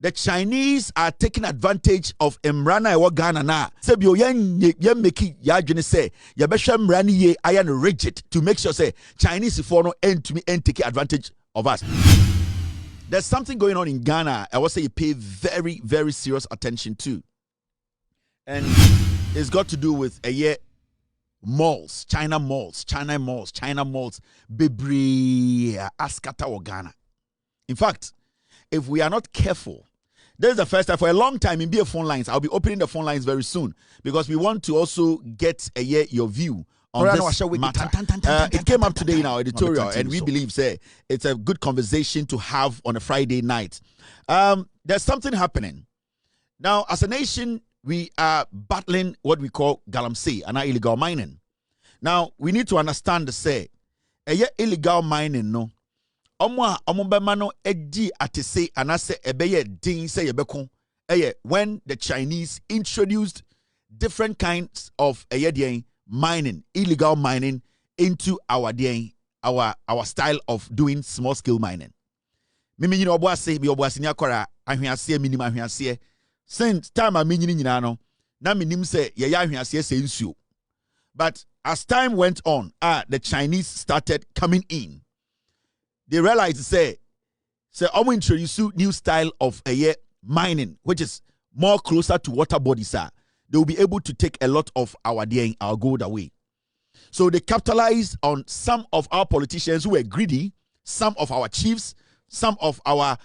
the Chinese are taking advantage of Mrana ewa Ghana na. Sebio yen make ya jene say ya besha Mrani ye iron rigid to make sure say Chinese for no end to me and take advantage of us. There's something going on in Ghana I would say you pay very, very serious attention to. And it's got to do with malls, China malls, Bibri Askata or Ghana. In fact, if we are not careful, this is the first time for a long time in BA phone lines. I'll be opening the phone lines very soon because we want to also get your view on this matter. It came up today in our editorial, and we believe it's a good conversation to have on a Friday night. There's something happening. Now, as a nation, we are battling what we call Galamsey and illegal mining. Now, we need to understand illegal mining, no. Omumbemano edi atese anase ebeye din se yebeko when the Chinese introduced different kinds of mining, illegal mining into our style of doing small scale mining. Mimi nyina oboase bi oboase ni akora ahwease minima ahwease since time a minyi nyina no na minim se ye ahwease se nsuo. But as time went on, the Chinese started coming in. They realized say I'm introduce new style of mining, which is more closer to water bodies. They will be able to take a lot of our gold away. So they capitalized on some of our politicians who were greedy, some of our chiefs, some of our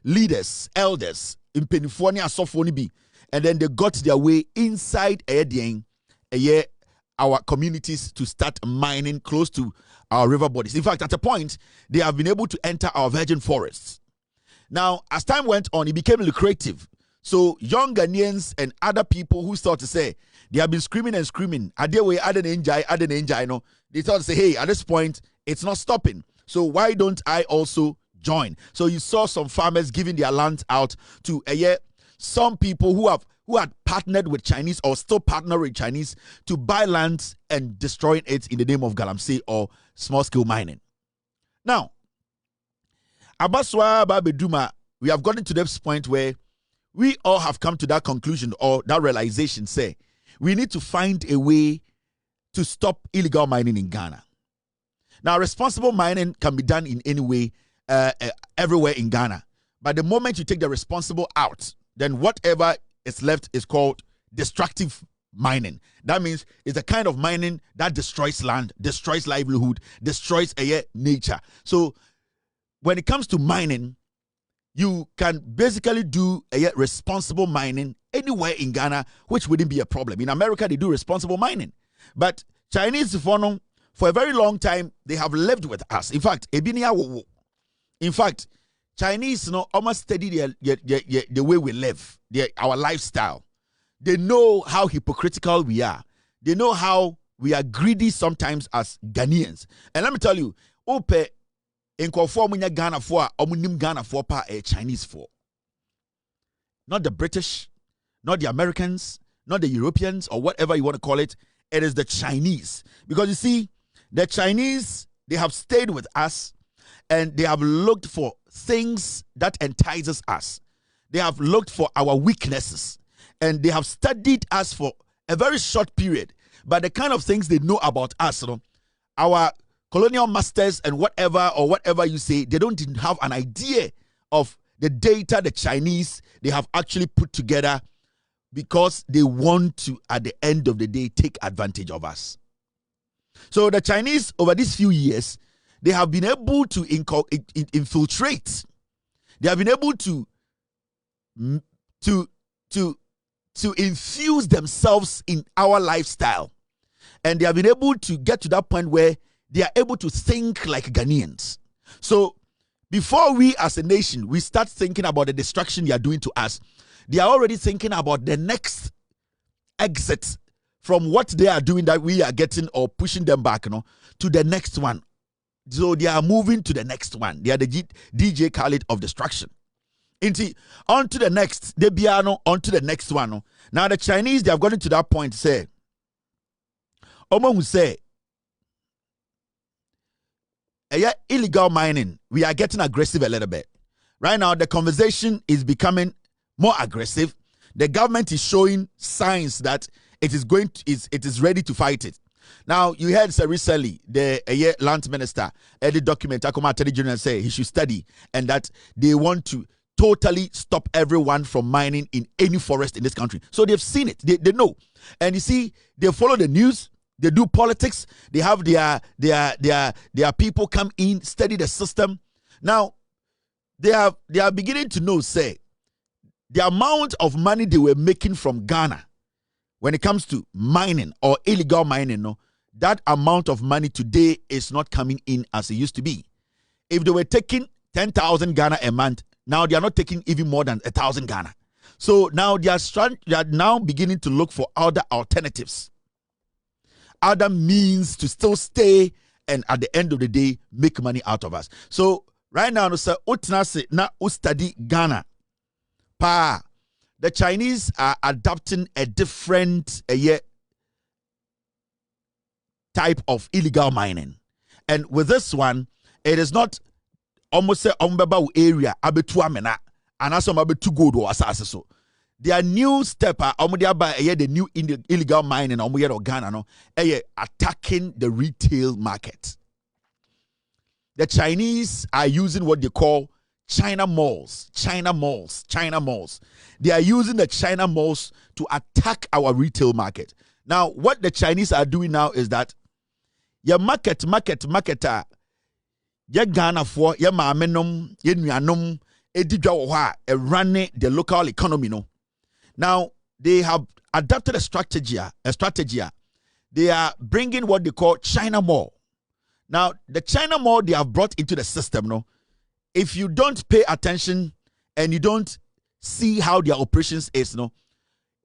leaders, elders in Pennsylvania, and then they got their way inside our communities to start mining close to our river bodies. In fact, at a point, they have been able to enter our virgin forests. Now, as time went on, it became lucrative. So young Ghanaians and other people who start to say, they have been screaming and screaming. They thought to say, hey, at this point, it's not stopping. So why don't I also join? So you saw some farmers giving their land out to some people who had partnered with Chinese or still partner with Chinese to buy lands and destroying it in the name of Galamsey or small-scale mining. Now, Abaswa Babeduma, we have gotten to this point where we all have come to that conclusion or that realization, say, we need to find a way to stop illegal mining in Ghana. Now, responsible mining can be done in any way, everywhere in Ghana. But the moment you take the responsible out, then whatever is left is called destructive mining. That means it's a kind of mining that destroys land, destroys livelihood, destroys nature. So when it comes to mining, you can basically do responsible mining anywhere in Ghana, which wouldn't be a problem. In America, they do responsible mining. But Chinese, for a very long time, they have lived with us. In fact, Chinese almost study the way we live, our lifestyle. They know how hypocritical we are. They know how we are greedy sometimes as Ghanaians. And let me tell you, Ope in Ghana for Ghana for Chinese for. Not the British, not the Americans, not the Europeans, or whatever you want to call it. It is the Chinese. Because you see, the Chinese, they have stayed with us and they have looked for things that entices us. They have looked for our weaknesses and they have studied us for a very short period. But the kind of things they know about us, our colonial masters and whatever you say, they don't have an idea of the data the Chinese, they have actually put together because they want to, at the end of the day, take advantage of us. So the Chinese, over these few years, they have been able to infiltrate. They have been able to infuse themselves in our lifestyle. And they have been able to get to that point where they are able to think like Ghanaians. So before we as a nation, we start thinking about the destruction they are doing to us, they are already thinking about the next exit from what they are doing that we are getting or pushing them back, to the next one. So they are moving to the next one. They are the DJ Khaled of destruction. On to the next. They be on to the next one. Now the Chinese, they have gotten to that point. Say, Omo who say, illegal mining. We are getting aggressive a little bit. Right now, the conversation is becoming more aggressive. The government is showing signs that it is ready to fight it. Now, you heard recently the land minister, the document, Attorney General say he should study, and that they want to totally stop everyone from mining in any forest in this country. So they've seen it. They know. And you see, they follow the news. They do politics. They have their people come in, study the system. Now, they are beginning to know, say, the amount of money they were making from Ghana when it comes to mining or illegal mining, no, that amount of money today is not coming in as it used to be. If they were taking 10,000 Ghana a month, now they are not taking even more than 1,000 Ghana. So now they are now beginning to look for other alternatives, other means to still stay and at the end of the day make money out of us. So right now, no sir, na study Ghana. The Chinese are adopting a different type of illegal mining. And with this one, it is not almost say ombeba area abetu amena and also abetu gold or asase so. Their new step the new illegal mining Ghana no attacking the retail market. The Chinese are using what they call China malls. They are using the China malls to attack our retail market. Now, what the Chinese are doing now is that your marketer, your Ghana for your mamenum, your nuanum, running the local economy. No. Now, they have adopted a strategy. They are bringing what they call China mall. Now, the China mall they have brought into the system, no. If you don't pay attention and you don't see how their operations is, no,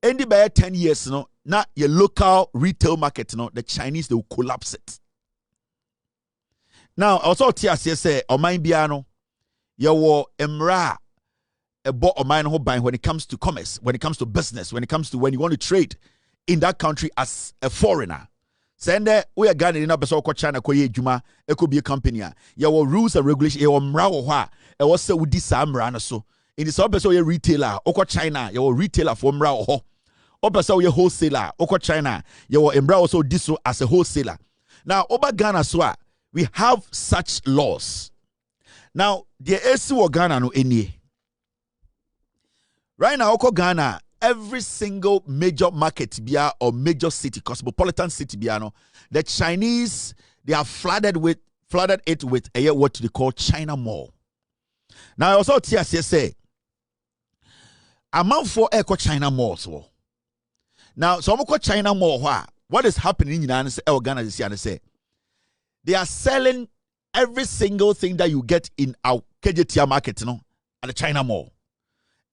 any by 10 years, no, now your local retail market, no, the Chinese they will collapse it. Now, also TSS Oman Biano, your emra a bought Oman who buying when it comes to commerce, when it comes to business, when it comes to when you want to trade in that country as a foreigner. Send we are Ghana in a beso ko China ko ye juma it could be a company. Your rules and regulations your mra wo ha e was say with this amra na so. In the sub beso ye retailer oko China your retailer for mra ho. Obeso ye wholesaler oko China your mra also this as a wholesaler. Now over Ghana so we have such laws. Now the AC wo Ghana no enie. Right now oko Ghana every single major market bia or major city, cosmopolitan city bia no, the Chinese they have flooded it with what they call China mall. Now I also say amount for echo China malls. Now so I'm China mall what is happening in Ghana this year say they are selling every single thing that you get in our Nketiah market, at the China mall.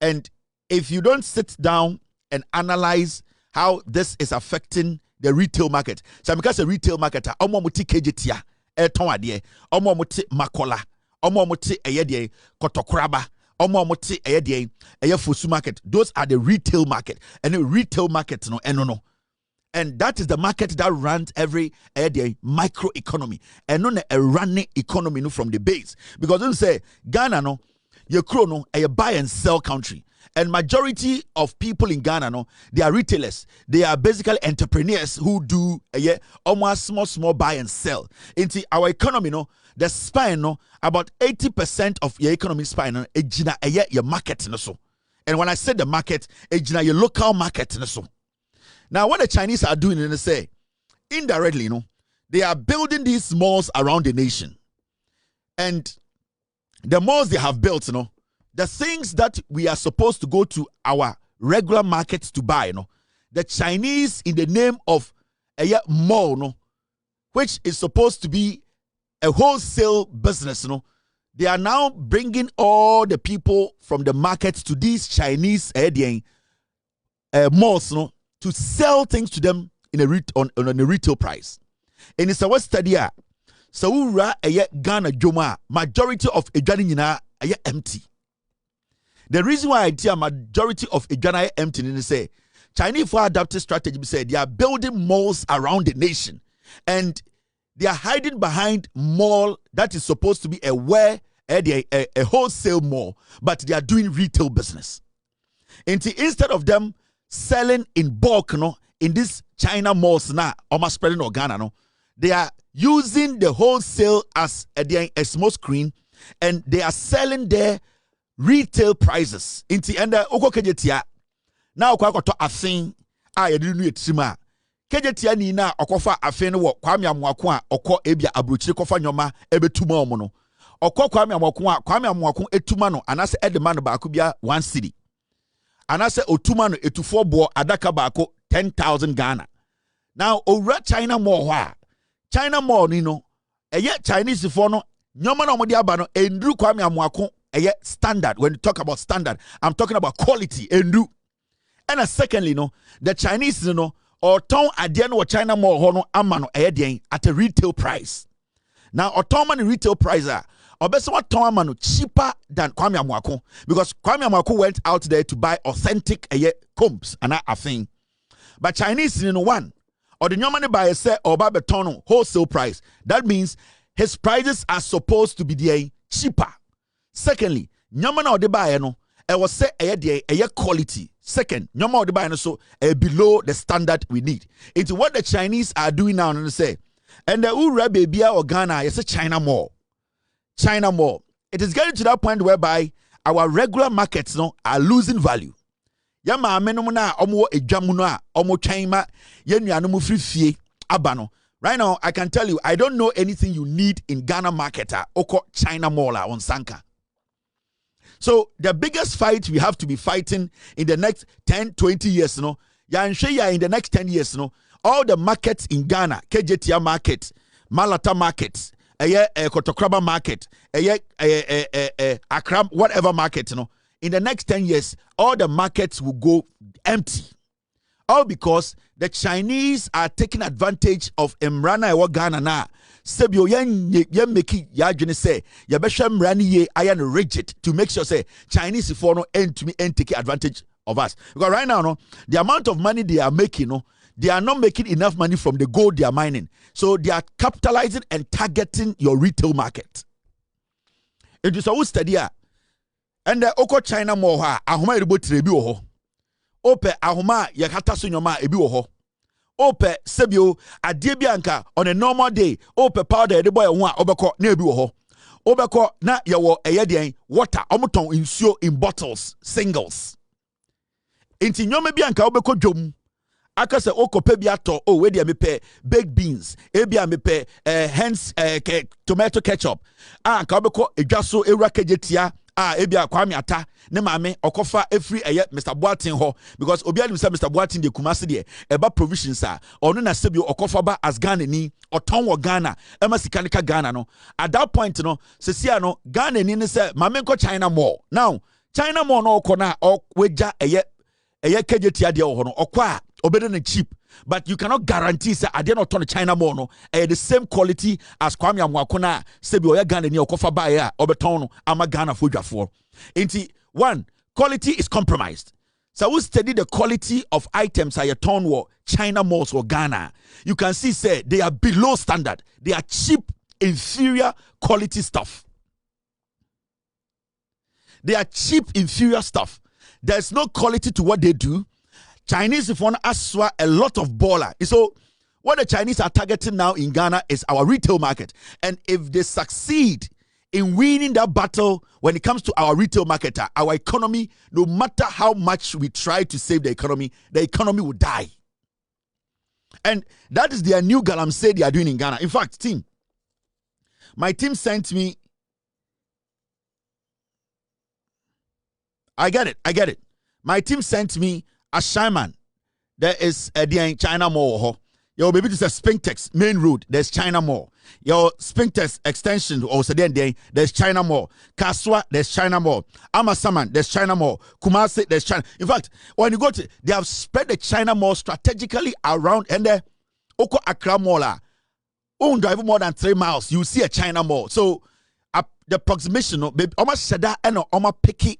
And if you don't sit down and analyze how this is affecting the retail market, so because the retail market, muti Nketiah, tonwadie, muti makola, muti eyedie, kotokraba, muti eyedie, eyefusu market. Those are the retail market, and the retail market no. And that is the market that runs every micro economy, and not a running economy no, from the base. Because don't say Ghana no, your chrono a buy and sell country. And majority of people in Ghana, no, they are retailers. They are basically entrepreneurs who do almost small buy and sell. Into our economy, no, the spine, no, about 80% of your economy spine, no, your market, no, so. And when I say the market, your local market, no, so. Now, what the Chinese are doing, they say, indirectly, no, they are building these malls around the nation. And the malls they have built, no, the things that we are supposed to go to our regular markets to buy, the Chinese, in the name of a mall, which is supposed to be a wholesale business, they are now bringing all the people from the markets to these Chinese malls, to sell things to them in on a retail price. And it's a study. So Ghana Joma, majority of Ghana empty. The reason why I tell majority of Ghana empty is say Chinese for adaptive strategy say they are building malls around the nation, and they are hiding behind mall that is supposed to be a where a wholesale mall, but they are doing retail business. Instead of them selling in bulk, in these China malls now, almost spreading Ghana, they are using the wholesale as a small screen, and they are selling their retail prices. And Nketiah now to a thing I didn't know it. Nketiah ni na okofa afen wo Kwame Amoako a okọ ebia abrochire kofa nyoma ebetuma omo no okọ Kwame Amoako etuma no anase edema no baako bia 1 cedi anase otuma no etufo bo adaka baako 10,000 Ghana. Now owura China mall ho China mall ni no eye Chinese for no nyoma na omode aba no endru Kwame Amoako eye standard. When you talk about standard, I'm talking about quality endru. And secondly the Chinese or ton adian or China mall hono amano at a retail price. Now or ton man retail price or best what ton amano cheaper than Kwame Amoako, because Kwame Amoako went out there to buy authentic combs and a thing. But Chinese one or the money buy say or buy ton wholesale price. That means his prices are supposed to be the cheaper. Secondly, nyama or the buy was say a quality. Second, no more the buy so below the standard we need. It's what the Chinese are doing now and say. And the Ura baby or Ghana is a China mall. China mall. It is getting to that point whereby our regular markets are losing value. Yama menumuna omo ejamuna omo chaima yenu anumu free abano. Right now, I can tell you, I don't know anything you need in Ghana market oko China mall on Sanka. So the biggest fight we have to be fighting in the next 10, 20 years, in the next 10 years, all the markets in Ghana, Nketiah market, Malata market, Kotokraba market, Accra, whatever market, in the next 10 years, all the markets will go empty. All because the Chinese are taking advantage of Emrana Ewa Ghana na. Sebio yen make ya jene say ya beshem rani ye iron rigid to make sure say Chinese for no end to me and take advantage of us. Because right now the amount of money they are making they are not making enough money from the gold they are mining. So they are capitalizing and targeting your retail market. It is a study and the Oko China mall ahoma eribo trebi ho. Ope ahoma yakata so nyoma ebi wo ho. Ope sebio adie bianka on a normal day ope powder de boy ho a obeko na ebi wo ho. Obeko na yewo eyeden water omoton insuo in bottles singles. Inti nyoma bianka obeko dwom akase okope bi ato we dia mepe baked beans ebia mepe hence tomato ketchup anka obeko edwaso ewura Nketiah ebia Kwame ata ne maame okofa every Mr. Boatin ho, because obi anim say Mr. Boatin de Kumasi de eba provisions ono na sebio okofa ba as Ghana ni oton wo Ghana ema sikanika Ghana no. At that point sesia Ghana ni ne say maame nko China mall. Now China mall no okona weja Nketiah de ho no okwa obede na cheap, but you cannot guarantee say ade no turn China mall no the same quality as Kwame Amoako na sebi oya Ghana ni okofa ba ya obeton no ama Ghana fodwafo. Inti one, quality is compromised. So we study the quality of items at your town or China malls or Ghana. You can see say they are below standard. They are cheap, inferior quality stuff. They are cheap, inferior stuff. There's no quality to what they do. Chinese if one aswa a lot of baller. So what the Chinese are targeting now in Ghana is our retail market. And if they succeed in winning that battle when it comes to our retail market, our economy, no matter how much we try to save the economy will die. And that is their new Galamsey they are doing in Ghana. In fact, my team sent me. I get it. My team sent me a shaman. There is a China mall. Your baby is a Spintex main road. There's China mall. Your Spintex extension also there's China mall. Kaswa, there's China mall. Amasaman, there's China mall. Kumasi, there's China. In fact, when you go to, they have spread the China mall strategically around, and the Oko Accra mall. Won't drive more than 3 miles, you see a China mall. So the approximation, almost Shada and almost picky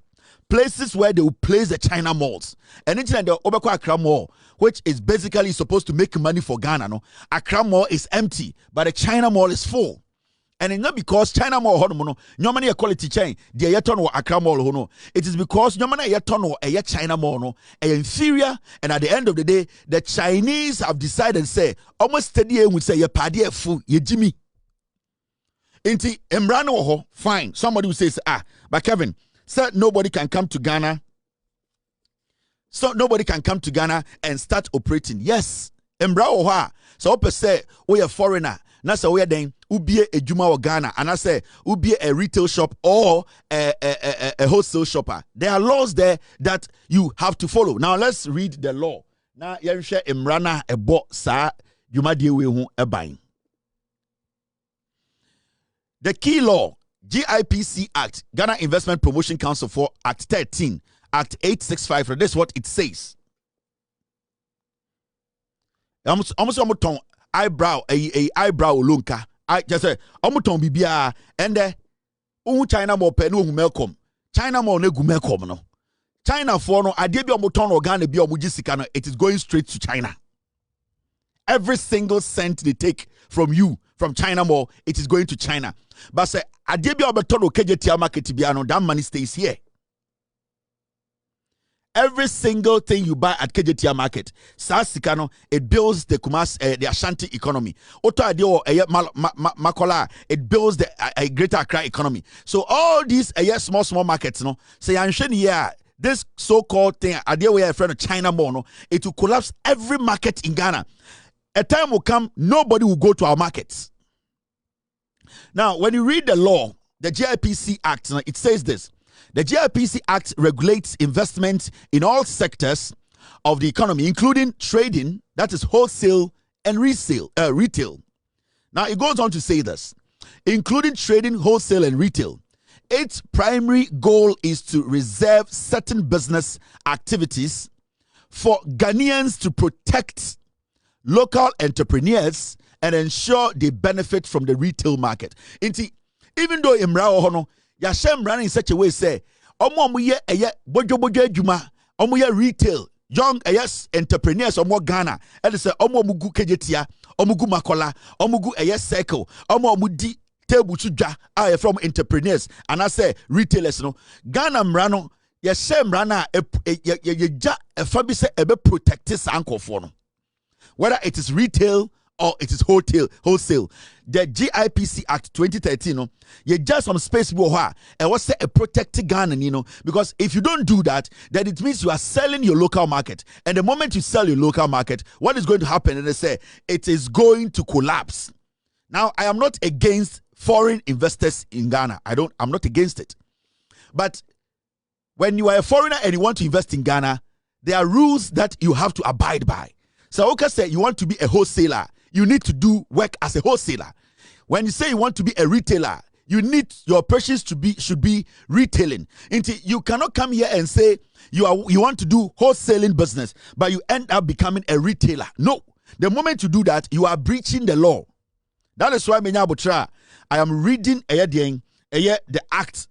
places where they will place the China malls. And it's the Obeko Accra Mall, which is basically supposed to make money for Ghana. Accra Mall is empty, but the China Mall is full. And it's not because China Mall hono no money quality chain, the yeton or Accra Mall hono. It is because no money yeton or a China Mall no inferior, and at the end of the day, the Chinese have decided and say almost steady would say ye paddy fu ye Jimmy. Inti Embrano ho, fine. Somebody will say, but Kevin said nobody can come to Ghana. So nobody can come to Ghana and start operating. Yes, Embrano ha. So ope say we a foreigner. Na say we then ubie a juma or Ghana, and I say ubie a retail shop or a wholesale shopper. There are laws there that you have to follow. Now let's read the law. Now you share Emrana a bo sa juma die we hu e ban. The key law, GIPC Act, Ghana Investment Promotion Council for Act 13, Act 865. This is what it says. Almost eyebrow eyebrow lunka. I just say omuton bibia and China mo pe no humelcom. China mo ne gumelcom no. China for no ade bi omuton organ bi omuji sika no, it is going straight to China. Every single cent they take from you from China Mall, it is going to China. But say ade bi obeton Nketiah market bia no, that money stays here. Every single thing you buy at Nketiah market, Sasikano, it builds the the Ashanti economy. Oto adio makola, it builds the greater Accra economy. So all these small markets, no, say this so-called thing, adio we are friend of China Mall, no, it will collapse every market in Ghana. A time will come, nobody will go to our markets. Now, when you read the law, the GIPC Act, it says this. The GIPC Act regulates investment in all sectors of the economy, including trading, that is wholesale and retail. Now, it goes on to say this. Including trading, wholesale, and retail, its primary goal is to reserve certain business activities for Ghanaians to protect local entrepreneurs and ensure they benefit from the retail market. Even though Imra Hono, Yashem running in such a way say, Omoye bojo juma, Omoye retail, young entrepreneurs Omo Ghana, and say Omomugu Nketiah, Omugu Makola, Omugu circle, Omomudi table chuja are from entrepreneurs, and I say retailers no Ghana Mrano, Yashem Rana a fabise ebe protect this uncle for no. Whether it is retail or it is wholesale. The GIPC Act 2013, you just some space and what's a protected Ghana, because if you don't do that, then it means you are selling your local market. And the moment you sell your local market, what is going to happen? And they say it is going to collapse. Now, I am not against foreign investors in Ghana. I'm not against it. But when you are a foreigner and you want to invest in Ghana, there are rules that you have to abide by. So okay, say you want to be a wholesaler, you need to do work as a wholesaler. When you say you want to be a retailer, you need your operations should be retailing. You cannot come here and say you want to do wholesaling business, but you end up becoming a retailer. No. The moment you do that, you are breaching the law. That is why I am reading the act.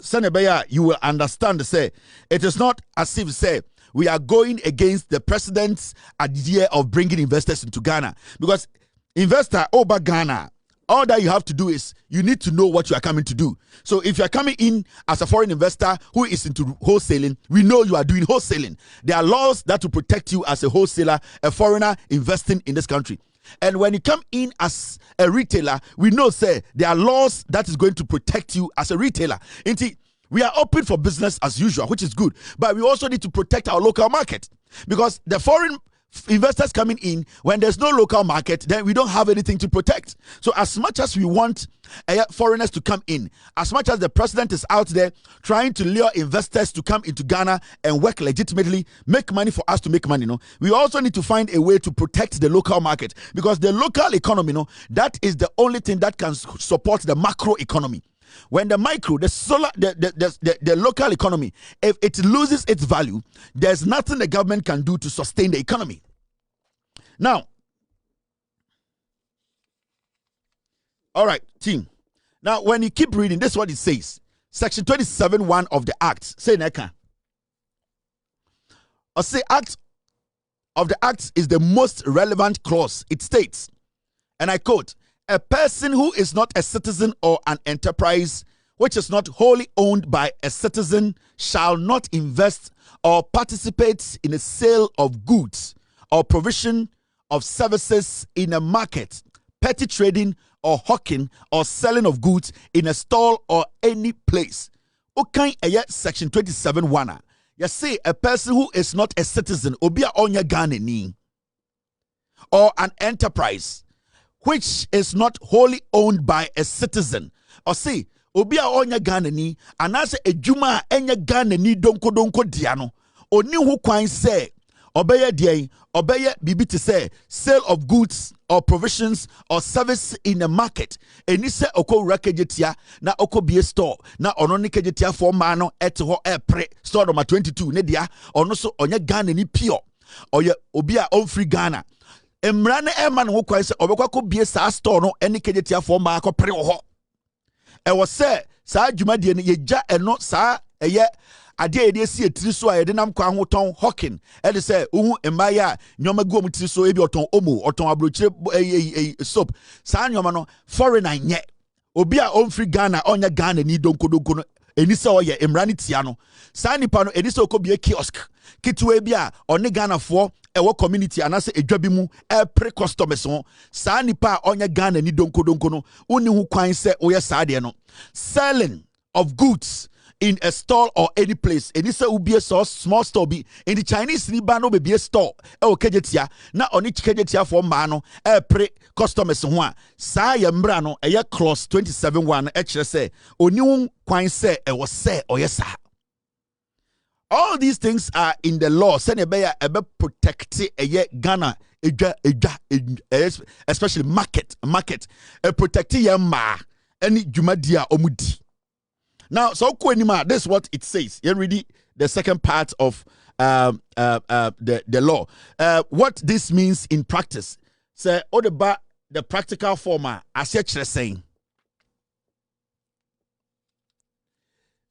You will understand. Say it is not as if say we are going against the president's idea of bringing investors into Ghana, because investor over Ghana, all that you have to do is you need to know what you are coming to do. So if you are coming in as a foreign investor who is into wholesaling, we know you are doing wholesaling. There are laws that will protect you as a wholesaler, a foreigner investing in this country. And when you come in as a retailer, we know, say, there are laws that is going to protect you as a retailer. We are open for business as usual, which is good. But we also need to protect our local market, because the foreign investors coming in, when there's no local market, then we don't have anything to protect. So as much as we want foreigners to come in, as much as the president is out there trying to lure investors to come into Ghana and work legitimately, make money for us to make money, we also need to find a way to protect the local market, because the local economy, that is the only thing that can support the macro economy. When the micro, the local economy, if it loses its value, there's nothing the government can do to sustain the economy. Now, all right, team. Now, when you keep reading, this is what it says. Section 27(1) of the Act. Say Neka. Or say Act of the Act is the most relevant clause. It states, and I quote, a person who is not a citizen or an enterprise which is not wholly owned by a citizen shall not invest or participate in a sale of goods or provision of services in a market, petty trading or hawking or selling of goods in a stall or any place. Okay, section 27(1). You say a person who is not a citizen, obia onya Ghanani, or an enterprise which is not wholly owned by a citizen, or say obia onya Ghanani, and as a juma enya Ghanani donko diano, oni hu kwan say obeye diay, obeye bibi to say sale of goods or provisions or service in a market. Eni se oko rekejetia na oko bie store na ono ni kejetia for mano eto pre store number 22 ne dia ono so onye Ghana ni pure oye obi a on free Ghana emra ne ema no kwan se obekwa ko bie sa store no eni kejetia for ma ko pre ho e wo se sa dwumadie ne yeja eno sa eye ade ede si etiri so a ede nam kwa hoton hawking ede say uhu emaya nyoma guom tiri so ebi oton omo oton abrochire soap sa nyoma no foreigner nye obi a onfri Ghana onya Ghana ni donko no eni se oye emra ni tia no sa nipa no eni se okobie kiosk kitwe bi a oni Ghana fo ewo community anase edwabi mu pre customers ho sa nipa onya Ghana ni donko no uni hu kwan se oye sa de no selling of goods in a stall or any place. And this will be a small store be in the Chinese Libano be a store. Kejetia na oni kejetia for mano pre customers one. Sa yambrano a clause 27(1) actually say oni kwan say e was say or yes. All these things are in the law. Send a protect a Ghana especially market protect yama any jumadia omudi. Now, so this is what it says. You read the second part of the law. What this means in practice. Say, the practical form, as you're saying.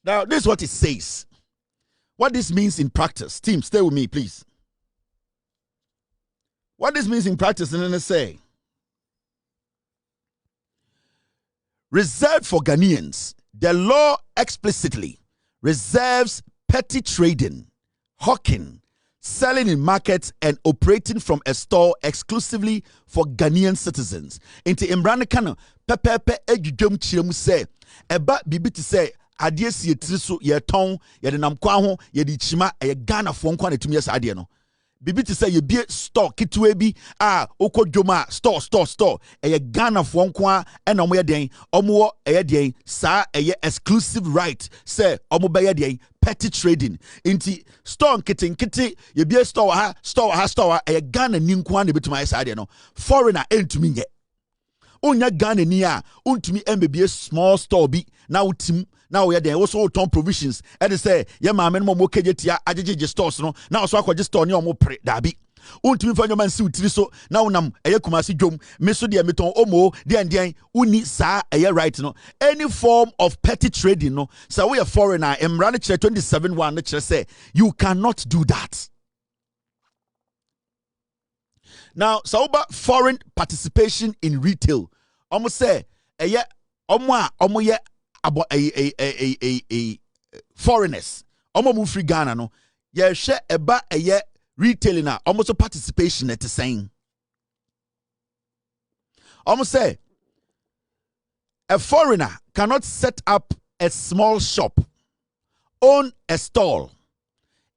Now, this is what it says. What this means in practice. Team, stay with me, please. What this means in practice, and then I say, reserved for Ghanaians. The law explicitly reserves petty trading, hawking, selling in markets, and operating from a store exclusively for Ghanaian citizens. Into Imbranikano, pepe ejudum chiremu say, eba bibi to say, adiesi ye triso ye ton, ye de namkwaho, ye di chima, ye Ghana fonkwa ne tumye sa adieno. Bibi to say ye be store kitwe bi oko joma store eye Ghana fo nko e na omo ye den omo eye den sa eye exclusive right say omo be ye den petty trading inti store nkete ye be store eye Ghana ni nko na betuma ye sa de no foreigner entumi nye onya Ghana ni a untumi embebe small store bi na utim now we are there also ton provisions and they say yeah maame no mo kejetia ajeje stores no now also akwaje store ni omo pre dabi untumi fa nyoma nsi utiri so now nam eye kumasi dwom me so de meton omo de uni sa eye right no any form of petty trading no so we are foreigner emra ne kire 27(1) ne kire say you cannot do that. Now so about foreign participation in retail almost say eye omo ye about a foreigners omo free Ghana no ye hwe eba eye retailing na almost participation at the same almost say a foreigner cannot set up a small shop, own a stall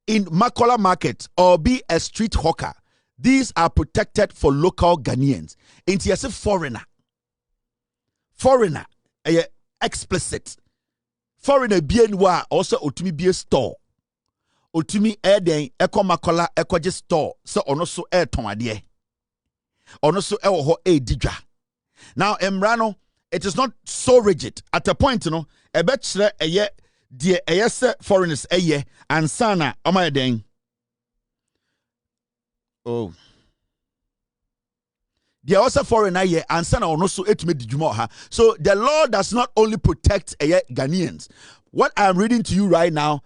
in Makola market or be a street hawker. These are protected for local Ghanaians. Into yes foreigner explicit foreigner bien wa also otumi be a store otumi eden ekomakola ekoje store so ono so ton ade ono so ewo ho edidwa. Now emrano it is not so rigid at a point no ebe kire eye de eye se foreigners eye ansana omayeden oh they are also foreigner here and son also so the law does not only protect Ghanaians. What I'm reading to you right now,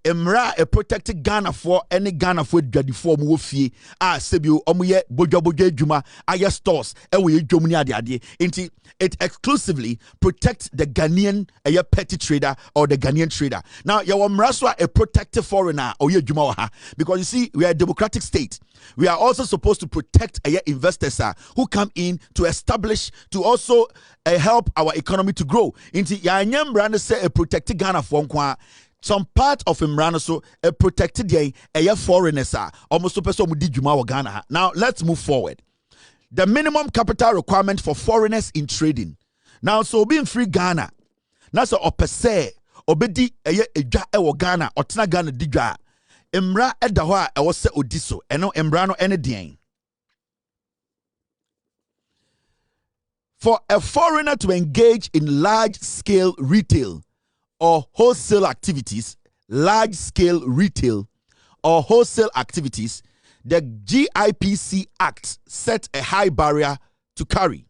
emra a protected Ghana for any Ghana for dwadi for mu fie sebio omoye bodwabodo adwuma aye stores we dwomni ade enti it exclusively protects the Ghanaian petty trader or the Ghanaian trader. Now your mraso a protected foreigner or ye adwuma ha, because you see we are a democratic state. We are also supposed to protect investors who come in to establish, to also help our economy to grow. Inti ya nyembra say a protected Ghana for nkwa. Some part of Imran so a protected a foreigners almost to person di juma wa Ghana. Now let's move forward. The minimum capital requirement for foreigners in trading. Now so being free Ghana. Now so opese obedi edwa e Ghana otena Ghana digwa. Emra edaho a ewo se odiso eno emra no ene den. For a foreigner to engage in large scale retail or wholesale activities, large-scale retail or wholesale activities, the GIPC Act set a high barrier to carry.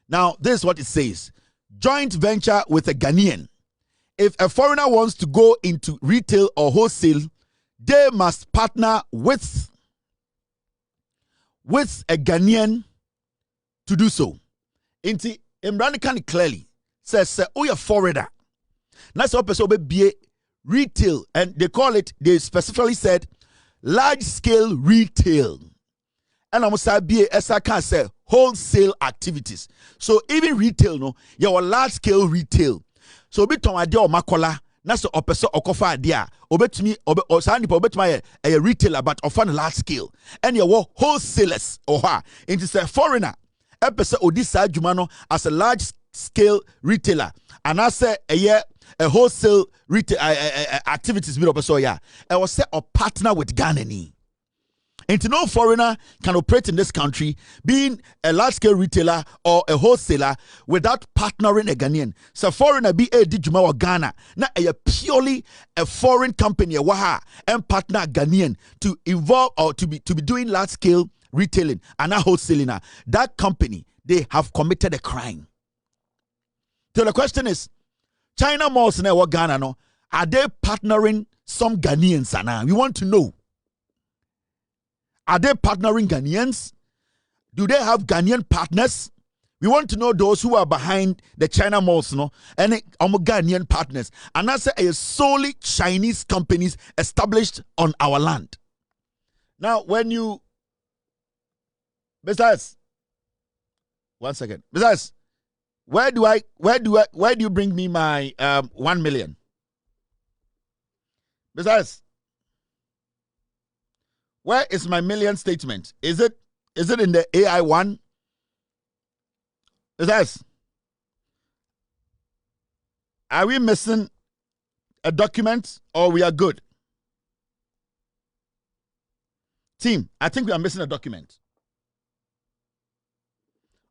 Now, this is what it says. Joint venture with a Ghanaian. If a foreigner wants to go into retail or wholesale, they must partner with a Ghanaian to do so. Inti Imran Khan clearly says, oh, you're foreigner. That's what person be retail, and they specifically said large scale retail. And I'm say be as I can say wholesale activities. So even retail, no, your large scale retail. So be ton ade o makola, na so opeso okofa ade a obetumi osani po obetuma a retailer but ofan large scale. And your wholesalers or ha into say foreigner epeso odisa adwuma no as a large scale retailer. And I say a wholesale retail activities bit of so yeah. I was say a partner with Ghanaian. And no foreigner can operate in this country being a large scale retailer or a wholesaler without partnering a Ghanaian. So foreigner be a dijuma or Ghana. Now a purely a foreign company waha and partner Ghanaian to involve or to be doing large scale retailing and not wholesaling. That company, they have committed a crime. So the question is, China malls in Ghana, no, are they partnering some Ghanaians? We want to know. Are they partnering Ghanaians? Do they have Ghanaian partners? We want to know those who are behind the China malls, no, and Ghanaian partners. And that's a solely Chinese companies established on our land. Now, when you, besides, 1 second, besides. Where do you bring me my 1 million? Besides, where is my million statement? Is it in the AI one? Besides, are we missing a document or we are good? Team, I think we are missing a document.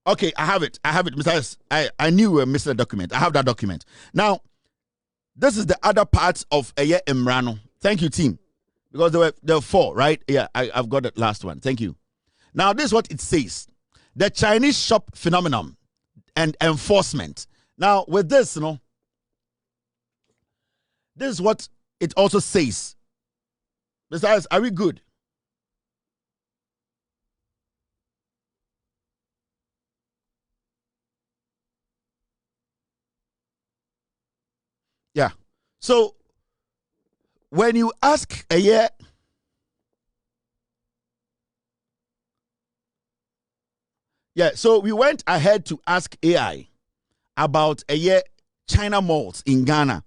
Okay, I have it. Besides, I knew we were missing a document. I have that document. Now, this is the other parts of Eye Emrano. Thank you, team. Because there were 4, right? Yeah, I've got the last one. Thank you. Now, this is what it says. The Chinese shop phenomenon and enforcement. Now, with this, this is what it also says. Besides, are we good? Yeah. So when you ask a year, so we went ahead to ask AI about a year China malls in Ghana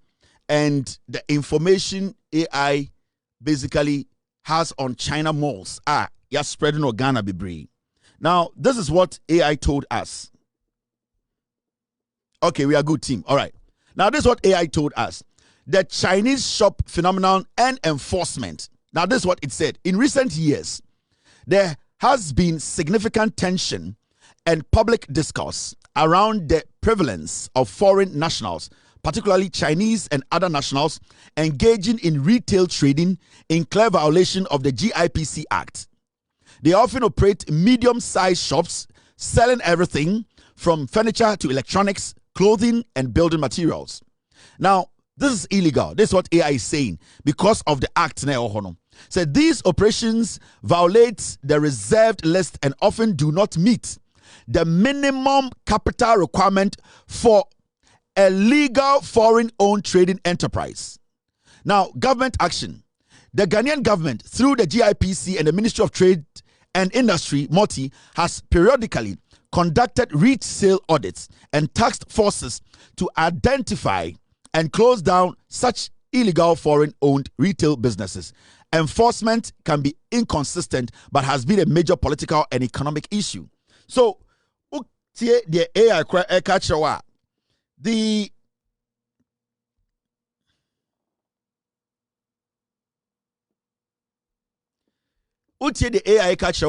and the information AI basically has on China malls. You're spreading on Ghana Bibri. Now, this is what AI told us. Okay, we are a good team. All right. Now, this is what AI told us. The Chinese shop phenomenon and enforcement. Now, this is what it said. In recent years, there has been significant tension and public discourse around the prevalence of foreign nationals, particularly Chinese and other nationals, engaging in retail trading in clear violation of the GIPC Act. They often operate medium-sized shops, selling everything from furniture to electronics, clothing, and building materials. Now, This is illegal. This is what AI is saying because of the act now. So these operations violate the reserved list and often do not meet the minimum capital requirement for a legal foreign-owned trading enterprise. Now, government action. The Ghanaian government, through the GIPC and the Ministry of Trade and Industry, MOTI, has periodically conducted resale audits and tasked forces to identify and close down such illegal foreign-owned retail businesses. Enforcement can be inconsistent, but has been a major political and economic issue. So, the AI catch the AI catch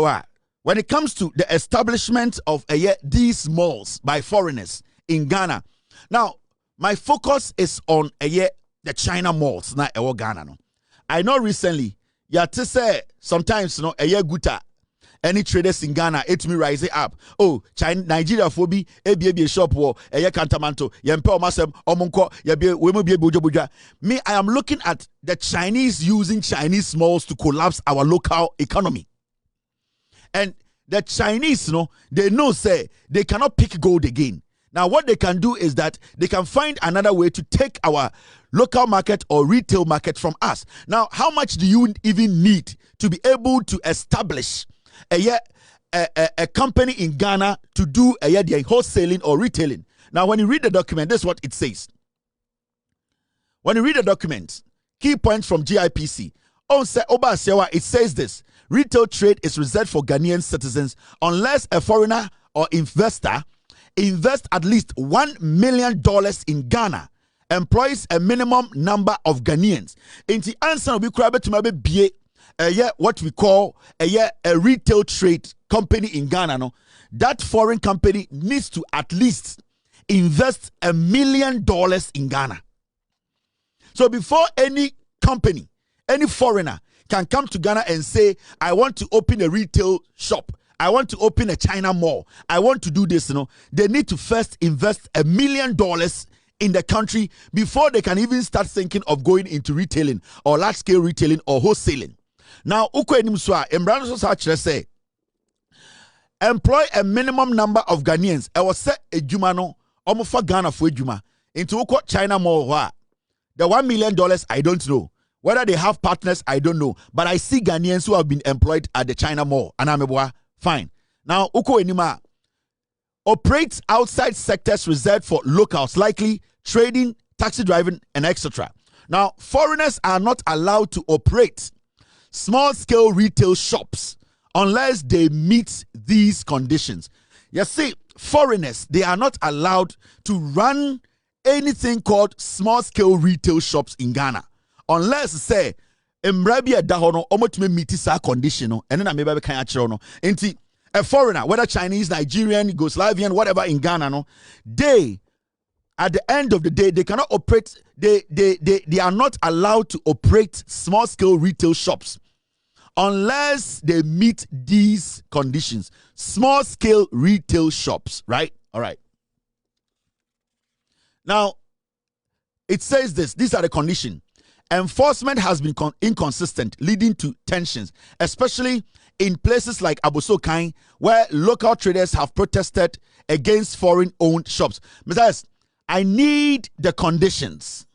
when it comes to the establishment of these malls by foreigners in Ghana. Now, my focus is on the China malls na Ghana. No, I know recently to say sometimes guta any traders in Ghana it me rise it up. Oh, China Nigeria phobi a shop wo kantamanto yempe omasem omonko we mo bojo. Me, I am looking at the Chinese using Chinese malls to collapse our local economy. And the Chinese, they know say they cannot pick gold again. Now, what they can do is that they can find another way to take our local market or retail market from us. Now, how much do you even need to be able to establish a company in Ghana to do the wholesaling or retailing? Now, when you read the document, this is what it says. When you read the document, key points from GIPC, it says this: retail trade is reserved for Ghanaian citizens unless a foreigner or investor invests at least $1 million in Ghana, employs a minimum number of Ghanaians. In the answer, we be what we call a retail trade company in Ghana. No, that foreign company needs to at least invest $1 million in Ghana. So before any company, any foreigner can come to Ghana and say, I want to open a retail shop, I want to open a China mall, I want to do this, they need to first invest $1 million in the country before they can even start thinking of going into retailing or large-scale retailing or wholesaling. Now, say, employ a minimum number of Ghanaians. I was set a Jumano, almost for Ghana for Juma, into China mall. The $1 million, I don't know. Whether they have partners, I don't know. But I see Ghanaians who have been employed at the China mall. And fine. Now, Uko Enima operates outside sectors reserved for locals, likely trading, taxi driving, and etc. Now, foreigners are not allowed to operate small-scale retail shops unless they meet these conditions. You see, foreigners, they are not allowed to run anything called small-scale retail shops in Ghana unless, say, Mbrabia dahono omotume meet sa condition and then I maybe can actually no. A foreigner, whether Chinese, Nigerian, Yugoslavian, whatever in Ghana, no, they at the end of the day they cannot operate. They are not allowed to operate small scale retail shops unless they meet these conditions. Small scale retail shops, right? All right. Now it says this. These are the conditions. Enforcement has been inconsistent, leading to tensions, especially in places like Abosokai, where local traders have protested against foreign-owned shops. Messias, I need the conditions.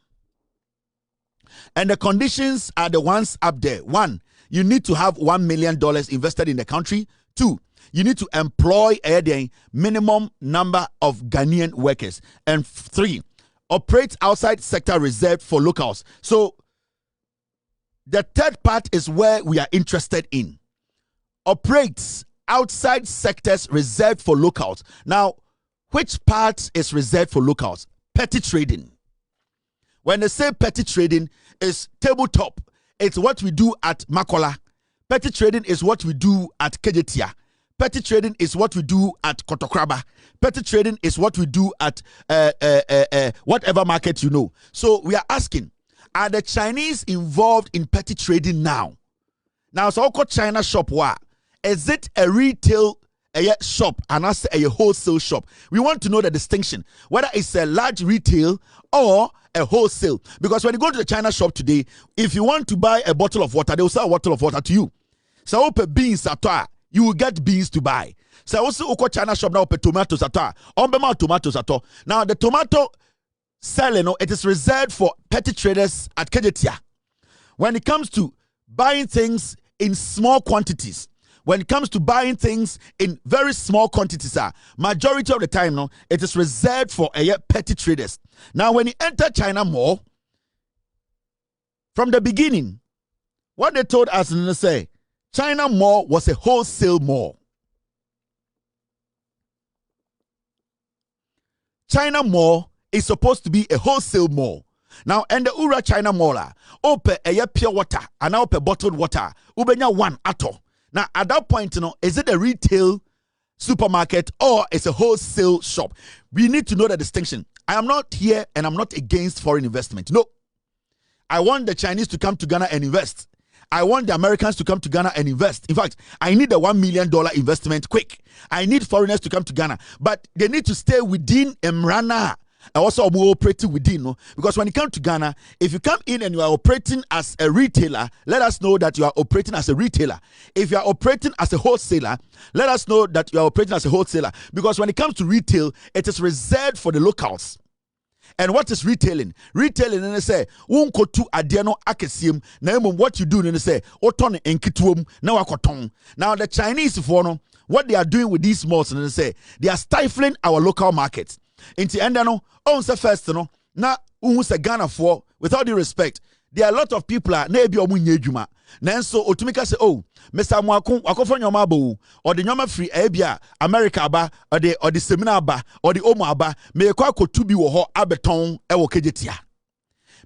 And the conditions are the ones up there. 1, you need to have $1 million invested in the country. 2, you need to employ a minimum number of Ghanaian workers. And 3, operate outside sector reserved for locals. So, the third part is where we are interested in. Operates outside sectors reserved for locals. Now, which part is reserved for locals? Petty trading. When they say petty trading, is tabletop. It's what we do at Makola. Petty trading is what we do at Nketiah. Petty trading is what we do at Kotokraba. Petty trading is what we do at whatever market you know. So we are asking, are the Chinese involved in petty trading now? Now, so called China shop, is it a retail a shop and as a wholesale shop. We want to know the distinction, whether it's a large retail or a wholesale. Because when you go to the China shop today, if you want to buy a bottle of water, they will sell a bottle of water to you. So open beans at you will get beans to buy. So also oko China shop now open tomatoes at tomatoes at all. Now the tomato selling, it is reserved for petty traders at Nketiah. When it comes to buying things in small quantities, when it comes to buying things in very small quantities, majority of the time, no, it is reserved for petty traders. Now, when you enter China Mall, from the beginning, what they told us, they say, China Mall was a wholesale mall. China Mall is supposed to be a wholesale mall. Now, and the Ura China Mall, open a pure water and open bottled water, ubenya one ato. Now, at that point, is it a retail supermarket or it's a wholesale shop? We need to know the distinction. I am not here and I'm not against foreign investment. No. I want the Chinese to come to Ghana and invest. I want the Americans to come to Ghana and invest. In fact, I need a $1 million investment quick. I need foreigners to come to Ghana. But they need to stay within Mrana. Also operating within, no? Because when you come to Ghana, if you come in and you are operating as a retailer, let us know that you are operating as a retailer. If you are operating as a wholesaler, let us know that you are operating as a wholesaler. Because when it comes to retail, it is reserved for the locals. And what is retailing? Retailing, and they say, "Unkotu adiano akesium." Now, what you do, and they say, "Oton enkituum na wakoton." Now, the Chinese for what they are doing with these malls, and they say they are stifling our local markets. Inti enda no on se first no na uhu se Ghana for, with all due respect, there are a lot of people na ebi omu nye adwuma nanso otumika say, oh Mr. Mwakun akofo nyoma abo or the nyoma free ebia America aba or the seminar aba or the omo aba me kwa akotu bi wo ho abeton e wo Nketiah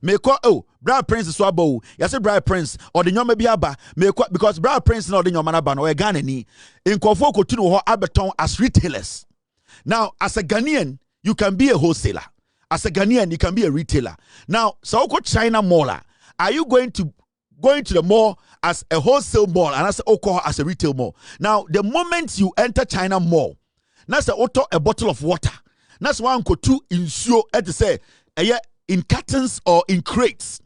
me kwa oh Bryan Prince so abo ya say Bryan Prince or the nyoma bi aba me kwa, because Bryan Prince na or the nyoma na aba no e Ghana ni nkofo akotu no ho abeton as retailers. Now as a Ghanaian, you can be a wholesaler. As a Ghanaian, you can be a retailer. Now, Saoko China Mall, are you going to the mall as a wholesale mall and as a retail mall? Now, the moment you enter China Mall, that's a bottle of water. That's one go to insure to say in cartons or in crates.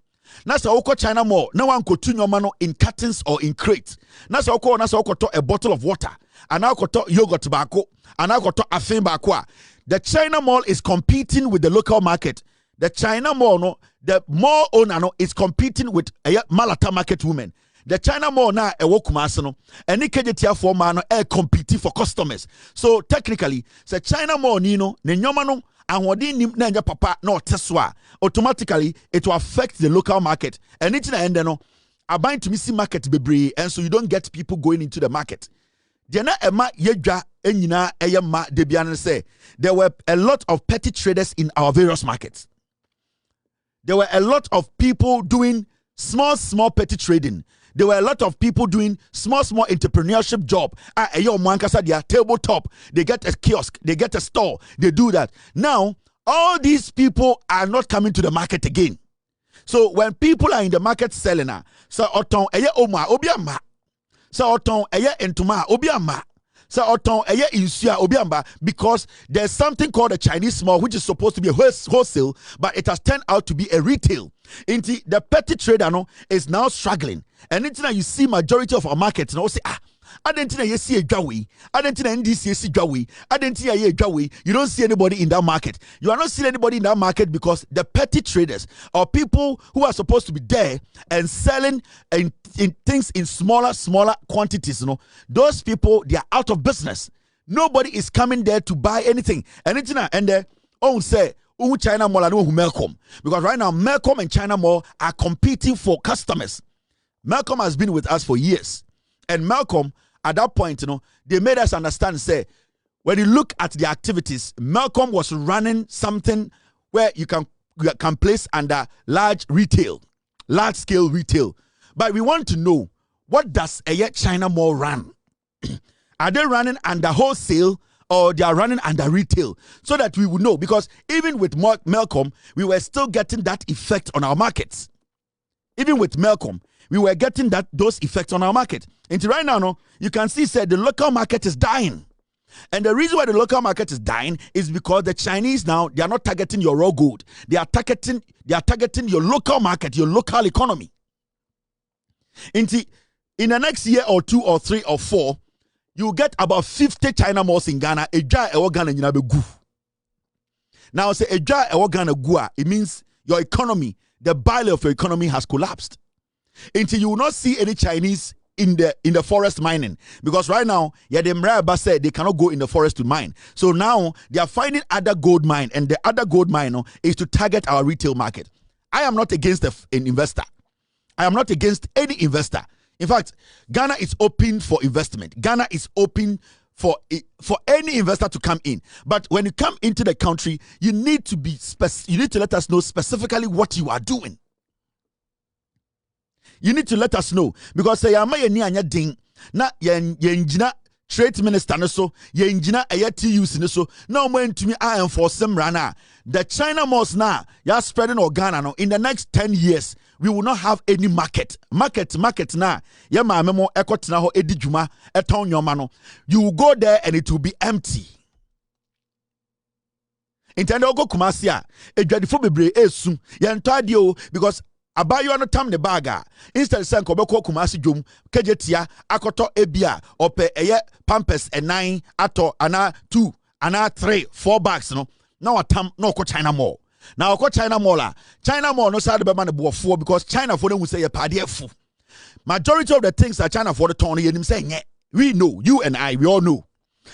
That's a China Mall. No one go to your in cartons or in crates. That's a bottle of water. And now got yogurt tobacco. And now got afin bakwa. The China Mall is competing with the local market. The China Mall, no, the mall owner no, is competing with a Malata market women. The China Mall now a wokumasano, and Nketiah for man competing for customers. So technically, the China Mall nino ne nyomano and wadi nanja papa no teswa. Automatically, it will affect the local market. And it's na ende no, abang to missing market bebre, and so you don't get people going into the market. There were a lot of petty traders in our various markets. There were a lot of people doing small petty trading. There were a lot of people doing small entrepreneurship job. Their tabletop, they get a kiosk, they get a store, they do that. Now, all these people are not coming to the market again. So when people are in the market selling, so oton oma obiamba. So oton entuma obiamba. So oton insua obiamba, because there's something called a Chinese mall, which is supposed to be a wholesale, but it has turned out to be a retail. Inti the petty trader is now struggling, and now you see majority of our markets now say I didn't know you see a gawi. I didn't know NDC gawi. I didn't know you gawi. You don't see anybody in that market. You are not seeing anybody in that market because the petty traders or people who are supposed to be there and selling in things in smaller quantities. Those people, they are out of business. Nobody is coming there to buy anything. And there, say. China Mall and Malcolm, because right now Malcolm and China Mall are competing for customers. Malcolm has been with us for years, and Malcolm at that point, they made us understand. Say, when you look at the activities, Malcolm was running something where you can place under large scale retail. But we want to know, what does a China Mall run? Are they running under wholesale? Or they are running under retail, so that we would know, because even with Malcolm, we were still getting that effect on our markets. Even with Malcolm, we were getting those effects on our market. And right now, you can see, the local market is dying. And the reason why the local market is dying is because the Chinese now, they are not targeting your raw gold. They are targeting your local market, your local economy. In the next year or 2 or 3 or 4, you get about 50 China malls in Ghana. Now say it means your economy, the value of your economy has collapsed. Until you will not see any Chinese in the forest mining, because right now, the Mraba said they cannot go in the forest to mine. So now they are finding other gold mine, and the other gold mine is to target our retail market. I am not against an investor. I am not against any investor. In fact, Ghana is open for investment. Ghana is open for any investor to come in. But when you come into the country, you need to let us know specifically what you are doing. You need to let us know, because say anya ding na yenjina trade minister no so yenjina TUC no so na omo ntumi enforce rana. The China malls now you are spreading Ghana no. In the next 10 years we will not have any market na ya maame mo ekotena ho edi dwuma eton nyoma no. You will go there and it will be empty. Intend go Kumasi a edwadifo bebre esu yento ade o, because abayo no tam ne baga instead say nkobeko Kumasi dwom Nketiah akoto ebia ope eye pampers enan ato ana 2 ana 3 4 bags no na watam na okọ China mall. Now okọ China mall no side be man bo 4, because China for them say ye pade fu. Majority of the things that China for the turn yenim say nye. We know, you and I, we all know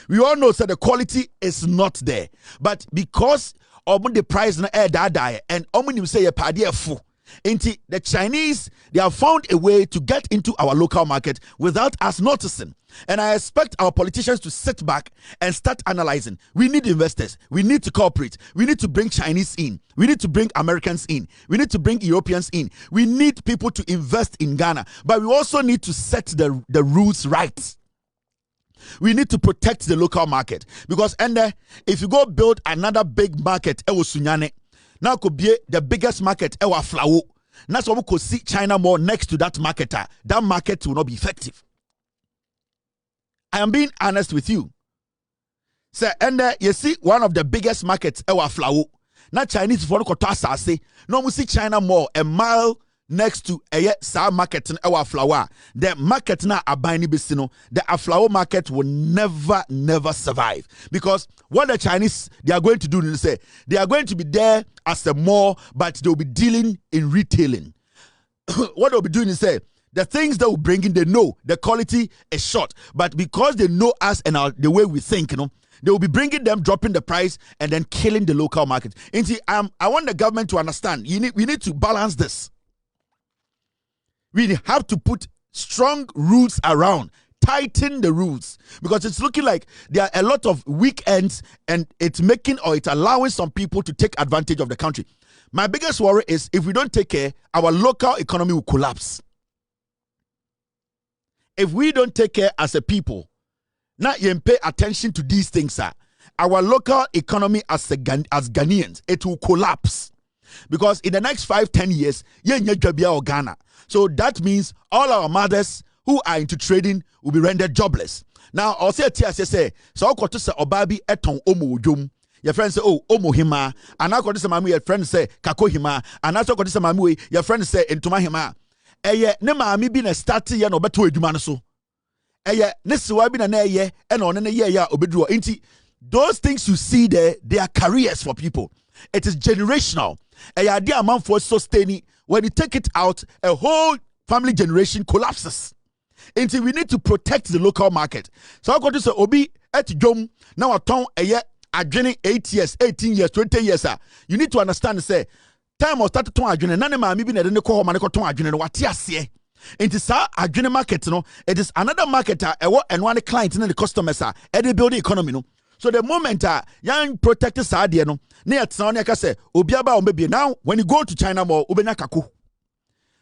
that the quality is not there, but because the price na air die and say ye pade fu. The Chinese, they have found a way to get into our local market without us noticing. And I expect our politicians to sit back and start analyzing. We need investors. We need to cooperate. We need to bring Chinese in. We need to bring Americans in. We need to bring Europeans in. We need people to invest in Ghana. But we also need to set the rules right. We need to protect the local market. Because if you go build another big market, now could be the biggest market ever flower. That's why we could see China more next to that market. That market will not be effective. I am being honest with you. So, you see one of the biggest markets ever flower. Now Chinese for the say no we see China more a mile next to a market in our flower. The market na abani bisino, the flower market will never survive, because what the Chinese they are going to do is say they are going to be there as a mall, but they'll be dealing in retailing. What they'll be doing is say the things that we bring in, they know the quality is short, but because they know us and the way we think, they will be bringing them, dropping the price, and then killing the local market. I want the government to understand. We need to balance this. We have to put strong rules around, tighten the rules, because it's looking like there are a lot of weekends and it's allowing some people to take advantage of the country. My biggest worry is if we don't take care, our local economy will collapse. If we don't take care as a people, not even pay attention to these things, our local economy as Ghanaians, it will collapse. Because in the next 5-10 years, Ghana. So that means all our mothers who are into trading will be rendered jobless. Now, I'll say, so I'll go to say, Obabi eton omo ujum. Your friend say, oh, omo hima. And I'll go to say, Mamu, your friend say, kako hima. And I'll go to say, Mamu, your friend say, entuma hima. Ne maami bi na start ye no beto adwuma no so. Ne siwa bi na ye and on ne ye ya obeduro. Inti, those things you see there, they are careers for people. It is generational. Idea amount for sustaining. When you take it out, a whole family generation collapses. Until we need to protect the local market. So I got to say, Obi et jom now a ton a year adjoining 8 years, 18 years, 20 years. You need to understand. Say time or start to adjoining. None of my maybe ne call man ko ton adjoining. What ya say? Into sa adjoining market no. It is another market. And one client and the customers are at build the economy no. So the moment young protectors are there no. Now when you go to China mall,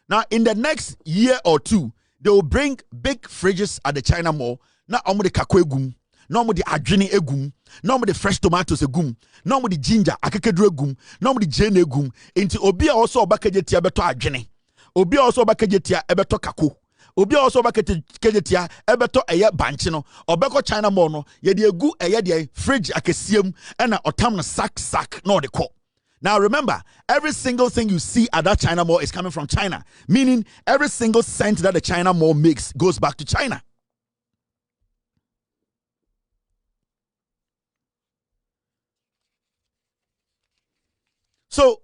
now in the next year or 2, they will bring big fridges at the China mall. Now the kakwe egum, now the adjini egum, now the fresh tomatoes egum, now the ginger akekedru egum, now the jane egum. Into obia also obakejetia beto adjini, obia also obakejetia ebeto kako. obi also ba Nketiah ebeto eye banchi no obeko China mall no ye de egu eye de fridge akesiem na otam no sack no de ko. Now remember, every single thing you see at that China mall is coming from China, meaning every single cent that the China mall makes goes back to China. So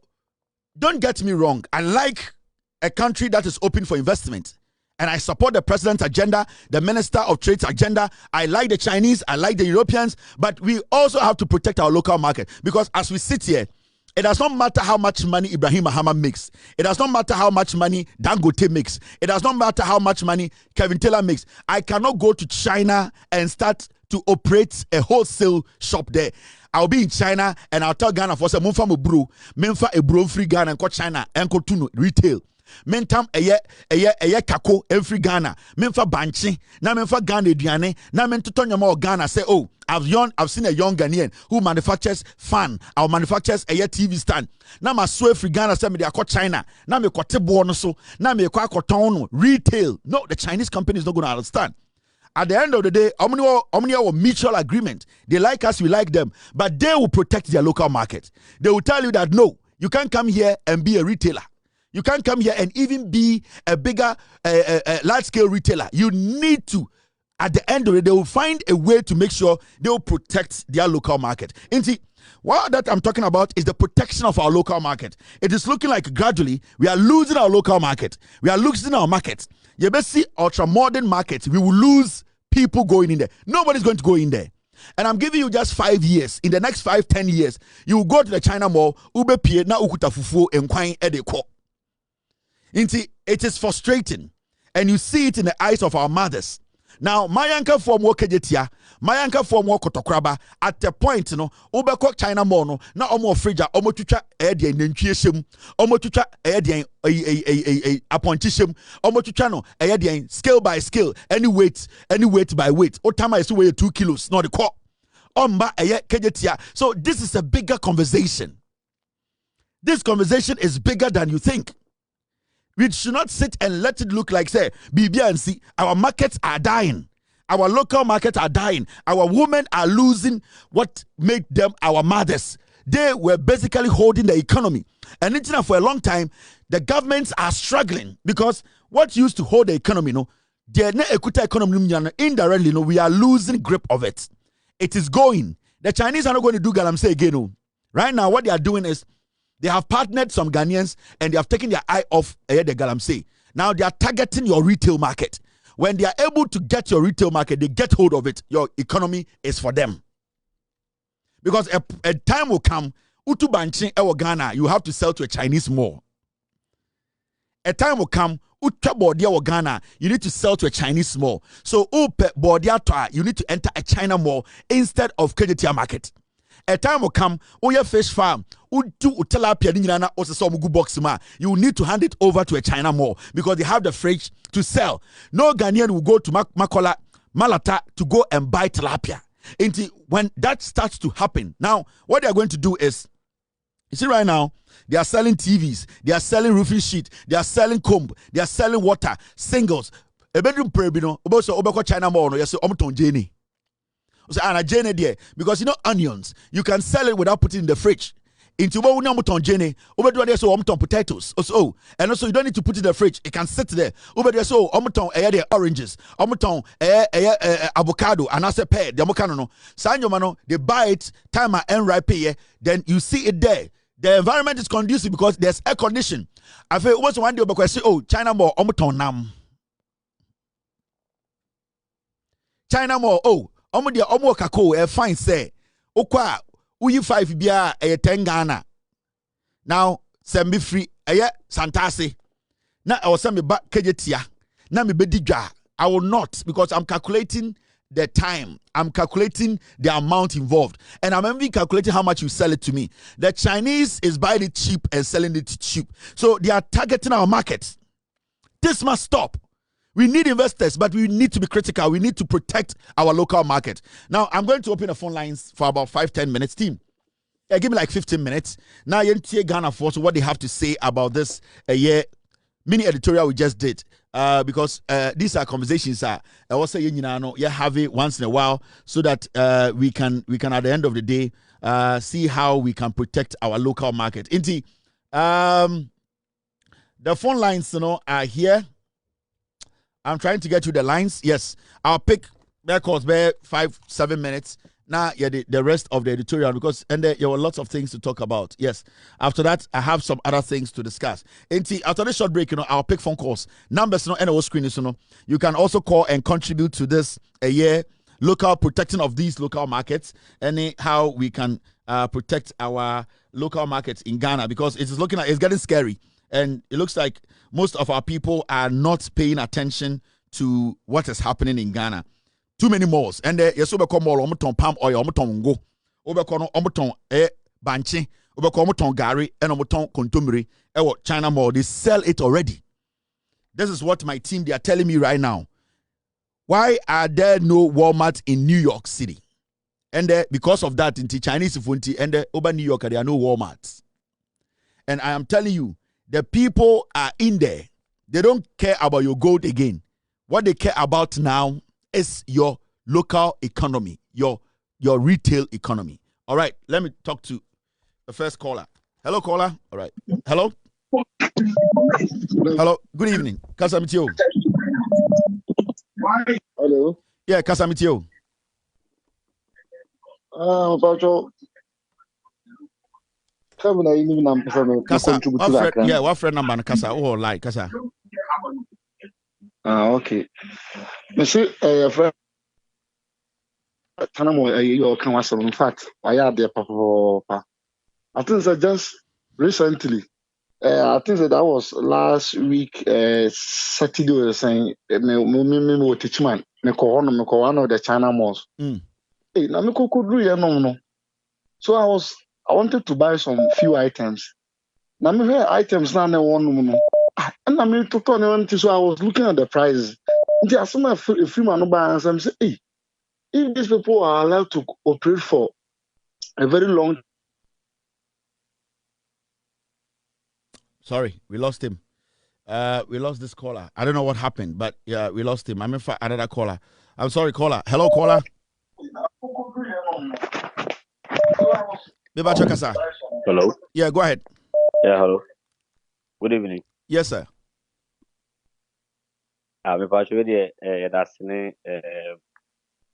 don't get me wrong, I like a country that is open for investment. And I support the president's agenda, the Minister of Trade's agenda. I like the Chinese, I like the Europeans, but we also have to protect our local market. Because as we sit here, it does not matter how much money Ibrahim Mahama makes. It does not matter how much money Dangote makes. It does not matter how much money Kevin Taylor makes. I cannot go to China and start to operate a wholesale shop there. I'll be in China and I'll tell Ghana for some bro, menfa a bro free Ghana and go China and go to retail. Mentam eye kako every Ghana. Menfa banchi na menfa Ghana eduane na mentotonya mo Ghana say oh I've seen a young Ghanaian who manufactures fan or manufactures a TV stand. Na ma so every Ghana say me dey akọ China. Na me kwate bo no so. Na me kwa akọton retail. No, the Chinese company is not going to understand. At the end of the day, Omnia will mutual agreement. They like us, we like them, but they will protect their local market. They will tell you that no, you can't come here and be a retailer. You can't come here and even be a bigger, large-scale retailer. You need to, at the end of it, they will find a way to make sure they will protect their local market. And see, what that I'm talking about is the protection of our local market. It is looking like gradually we are losing our local market. We are losing our market. You better see ultra-modern markets. We will lose people going in there. Nobody's going to go in there. And I'm giving you just 5 years. In the next 5-10 years, you will go to the China mall, ube pie na ukuta fufu enkwine edeko. It is frustrating, and you see it in the eyes of our mothers. Now, Mayanka form wo Nketiah, Mayanka form wo Kotokraba. At the point, ubeko China mall no, na omo frija, omo tucha edi nentwieshem, omo tucha edi appointishem, omo tucha no edi scale by scale, any weight by weight. Otama is weigh 2 kilos, not the core. Omba Nketiah. So this is a bigger conversation. This conversation is bigger than you think. We should not sit and let it look like, say, BBNC, our markets are dying. Our local markets are dying. Our women are losing what made them our mothers. They were basically holding the economy. And for a long time, the governments are struggling because what used to hold the economy, indirectly, we are losing grip of it. It is going. The Chinese are not going to do Galamsey again. Right now, what they are doing is, they have partnered some Ghanaians and they have taken their eye off the Galamsey. Now they are targeting your retail market. When they are able to get your retail market, they get hold of it. Your economy is for them. Because a time will come, Utu Banchin Ewo Ghana, you have to sell to a Chinese mall. A time will come, Utu Bordia Ewo Ghana, you need to sell to a Chinese mall. So Upe Bordia Toa, you need to enter a China mall instead of Nketiah market. A time will come, your fish farm, you need to hand it over to a China mall because they have the fridge to sell. No Ghanaian will go to Makola, Malata to go and buy tilapia. When that starts to happen, now what they are going to do is, you see right now, they are selling TVs, they are selling roofing sheet, they are selling comb, they are selling water, singles. A bedroom prebino, Obeko China mall, yes, Omton Jenny. Because you know onions, you can sell it without putting it in the fridge. Into potatoes also, and also you don't need to put it in the fridge. It can sit there. Oranges, avocado, and as a pear, they buy it, time and ripe, then you see it there. The environment is conducive because there's air condition. I feel what's one day because say, oh, China more nam. China more, oh. Omo kako fine say okwa uyi 5 bia 10 Ghana. Now send me free santase na I was send me back Nketiah na me bedidwa. I will not, because I'm calculating the time, I'm calculating the amount involved, and I'm even calculating how much you sell it to me. The Chinese is buying it cheap and selling it cheap, so they are targeting our market. This must stop. We need investors, but we need to be critical. We need to protect our local market. Now, I'm going to open the phone lines for about 5-10 minutes. Team, give me like 15 minutes. Now, you Ghana for what they have to say about this mini editorial we just did because these are conversations I was saying, you have it once in a while so that we can at the end of the day see how we can protect our local market. Inti, the phone lines, are here. I'm trying to get you the lines. Yes, I'll pick their calls by 5-7 minutes. Now, yeah, the rest of the editorial, because there were lots of things to talk about. Yes. After that, I have some other things to discuss. After this short break, I'll pick phone calls. Numbers, and our screen is, you can also call and contribute to this a year local protecting of these local markets, and how we can protect our local markets in Ghana, because it's getting scary, and it looks like most of our people are not paying attention to what is happening in Ghana. Too many malls, and yes, we call mall omoton palm oil, omoton ngo, obekono omoton banchi, obeko omoton gari, and omoton kontumri. China mall, they sell it already. This is what my team they are telling me right now. Why are there no Walmart in New York City? And because of that, in the Chinese funti and over New York, there are no Walmarts. And I am telling you, the people are in there. They don't care about your gold again. What they care about now is your local economy, your retail economy. All right, let me talk to the first caller. Hello, caller. All right. Hello. Hello. Good evening. Kasamitio. Hello. Yeah, Kasamitio. Pacho. Come na even am person Kasa. What friend number na Kasa? Oh, like Kasa. Okay. Me say friend Tanamo you can was in fact I had there papa. I think that just recently I think that was last week Saturday or saying me teach man me ko one of the China malls. Hey, na me ko do no. So I wanted to buy some few items. Now me hear items now one no. And I mean to turn on so I was looking at the prices. There are some free man buy and I'm saying, hey, if these people are allowed to operate for a very long. Sorry, we lost him. We lost this caller. I don't know what happened, but yeah, we lost him. I'm in for another caller. I'm sorry, caller. Hello, caller. Hello. Yeah, go ahead. Yeah, hello. Good evening. Yes, sir. Me pacho we that's ne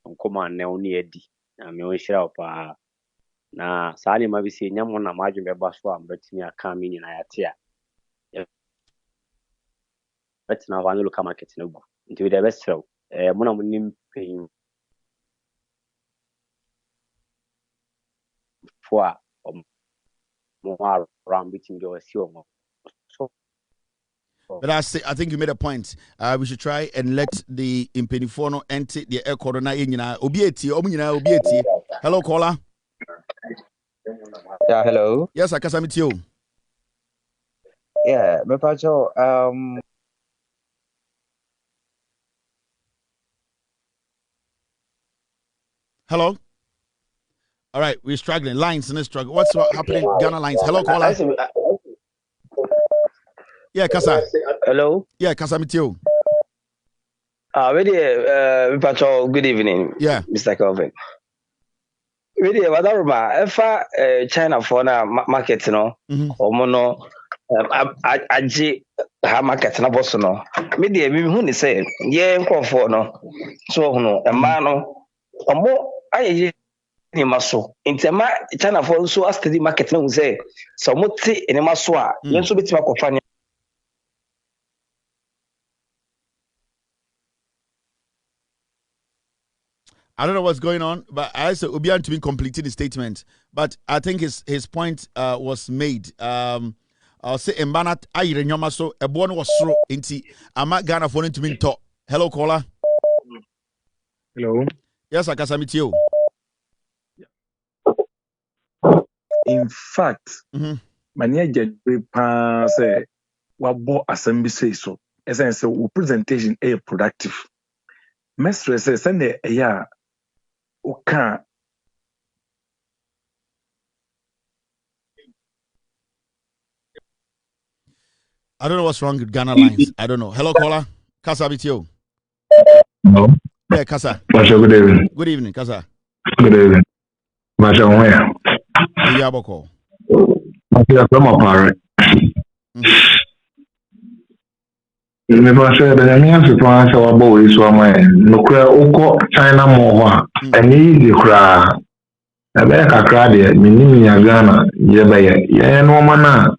nkoma na oni edi. Na me on shira opa. Na saa ma bi se nyamo na madwe beba so am betimi aka me nyina yate a. Betina wa no local market na gu. Nti we dey best sell. Mo na mo nim pay for more around between the so. But I think you made a point. We should try and let the impenifono enter the air corona in obieti. Hello, caller. Yeah, hello. Yes, I can you. Yeah, me pacho Hello. All right, we're struggling. Lines in this struggle. What's happening? Ghana lines. Hello, caller. Yeah, Kasa. Hello. Yeah, Kasa Mitio. Pacho, good evening. Yeah. Mr. Kelvin. Wadaruma, if China for na market no, or mono aji ha market na boss no. Media me who ni say, yeah, for no. So no, a man no, omo aye ni maso. Intema China for so as the market no say, so muti ni maso a, yen so beti makofa. I don't know what's going on, but I said Obian to be completing the statement. But I think his point was made. I'll say Mbanat ayire nyoma so ebo no wasoro nti ama Ghana for to mean talk. Hello, caller. Hello. Yes, Akasamitio. In fact, many pa say wabo assembly say so. As I say, presentation a productive. Mestre say send a okay. I don't know what's wrong with Ghana lines. I don't know. Hello, caller. Kasa bitio. No. Yeah, Kasa. Good evening. Good evening, Kasa. Good evening. Masha Wéàpons. Bibi aboko. Masha from apart. Me pastor Benjamin so far so about is one way. No kra uko China more. And easy kra. Abeka kra de minimi ya Ghana ye baye. Ye no mana.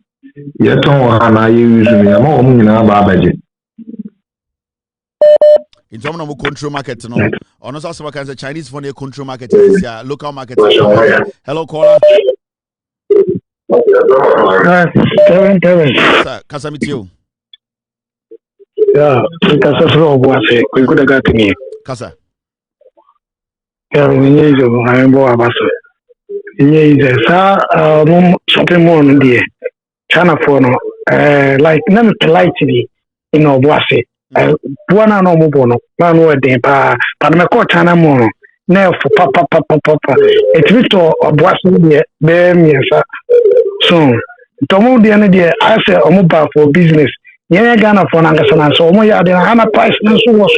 Ye ton ha na ye use me. Ama o mu nyina ba abaje. In terms of control market, no. On us also can say Chinese for the control market is this local market. Hello, caller. Kevin. Sir, Kasa mitio. Yeah, Kasa from Obuase. We could have got me. Kasa. Yeah, we need to. I am Boabasa. Need something more on the China for no. Like none politely in Obuase. One no more bono. Man, what they pa. But me call China more. Now for papa. It's Victor Obuase. Be me so. Tomo the end there. I say omuba for business. Yeah, Ghana for Nangasana. So omo ya de na price na so was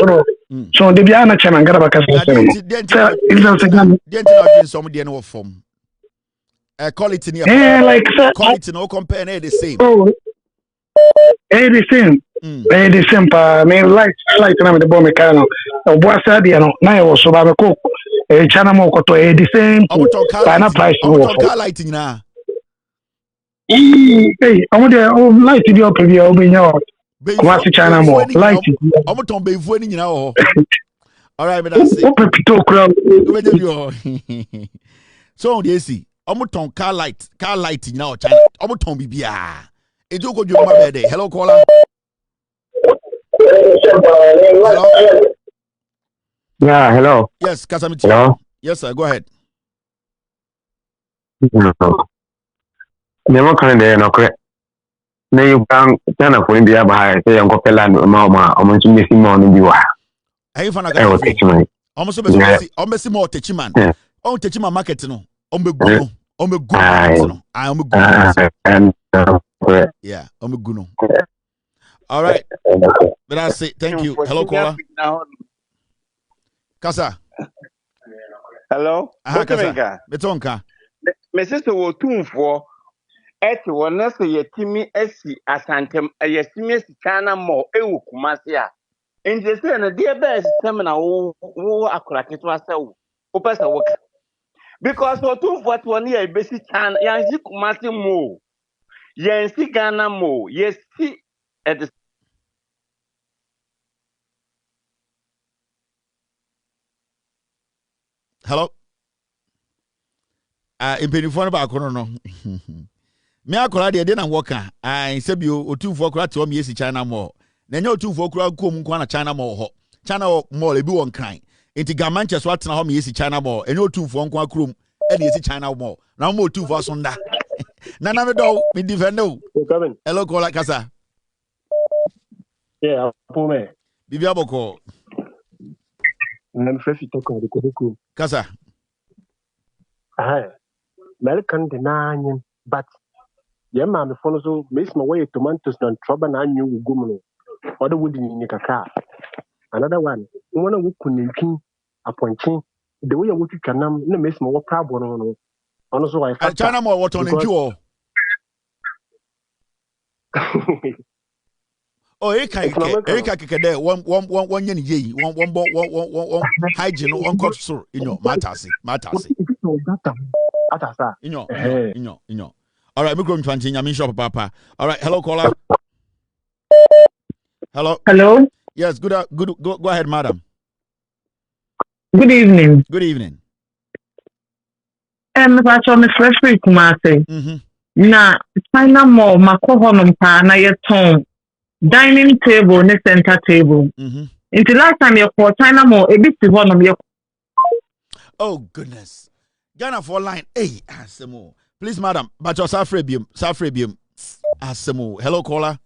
so the biana chairman gara baka so Didn't some the end form. Quality near like quality no compare the same. Oh, the same. The same pa me like na me the bomb mekano. Obuasa de no na yo so ba me cook. Chana mo koto the same. China price no car lighting na. Hey, I'm there. Oh, light the up here. Oh, be now. Come to China more. Light. I'm to be funny now. All right, but that's it. So they see. I'm to car lighting now. China. I'm to be bia. It you go do my bed. Hello, caller. Hello. Yeah, hello. Yes, Kasamiti. Hello. Yes, sir. Go ahead. Never can they no correct. Na you can China for India by say Uncle Pelan Mama, or Munching missing morning you are. I found a guy. Almost almost more Techiman. Oh, Techima market no. I'm a good. I am a good. Yeah, I'm a good. All right. But I say thank you. Hello, caller. Kasa. Hello. Kasa. Betonka. My sister will tune for. Eti wana se yetimi esi asantem yetimi esi China mo ewu kumasia nje se na dia be system na wo akurate to asewu wo pesa wo because o tun for to na be si China yansi kumasi mo yansi Ghana mo yesi at hello impenifor ba akono no me akola de na woka se bi otufo akora te o me esi China mall na nya otufo akora kom nko na China mall ho China mall e bi won kran enti ga Manchester atena ho me esi China mall enya otufo nko akrom e na esi China mall na mo otufo asonda na me do me defend o hello kola kasa yeah apome bibi aboko na mfefi toko de kodeko kasa American denanyin but yeah, mammy, follow so miss my way tomatoes and trouble and you gumno. Other wood in Nikaka. Another one, one of who couldn't appointing the way I would can no miss my problem. Also, I China more what on a jewel. Oh, Eka kede one yen one hygiene one court store in your matasi. In your. All right, we're going to continue. Shop, Papa. All right, hello, caller. Hello. Yes, good. Go ahead, madam. Good evening. Good evening. That's on the freshly Kumase. Na China Mall, Makohonum Pa, na yeton dining table, ne center table. Until last time you called China Mall, a bit of one of your. Oh goodness, Ghana for line. Hey, Asemo. Please, madam, but your Safrabium. Asemo. Hello, caller.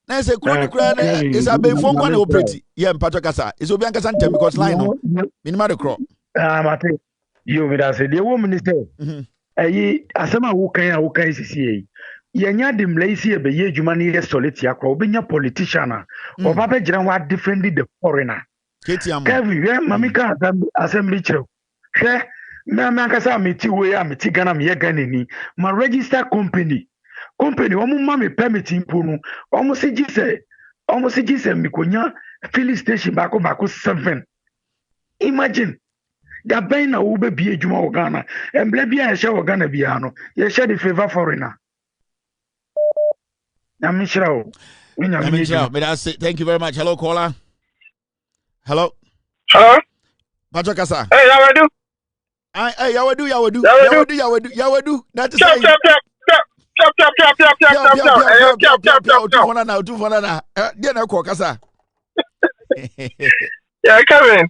Na say chronic is a be phone one operate. Yeah, Patrick Kasa. It's Obianka Santem because line no. Minima the crop. Mate. You with us. The woman is there. Asema who can sisi. yenya dem lazy e be ye adwuma ne ye soliti akwa obenya politician a oba be gyina wa defending the foreigner Nketiah Kevin we mami ka assembly chiro hwe me akasa meti we ya meti Ghana me ye Ghana ni ma register company omo ma me permit impo no omo se gise mikonya filling station bako 7 imagine da ben na wo be bi adwuma wo Ghana embla bi a ye wo Ghana bia no ye share the favor foreigner Namishra. Thank you very much. Hello, caller. Hello. Hello. Patrick Kasa. Hey, Yawadu. Hey, Yawadu. That is Chop. Yeah, Kevin.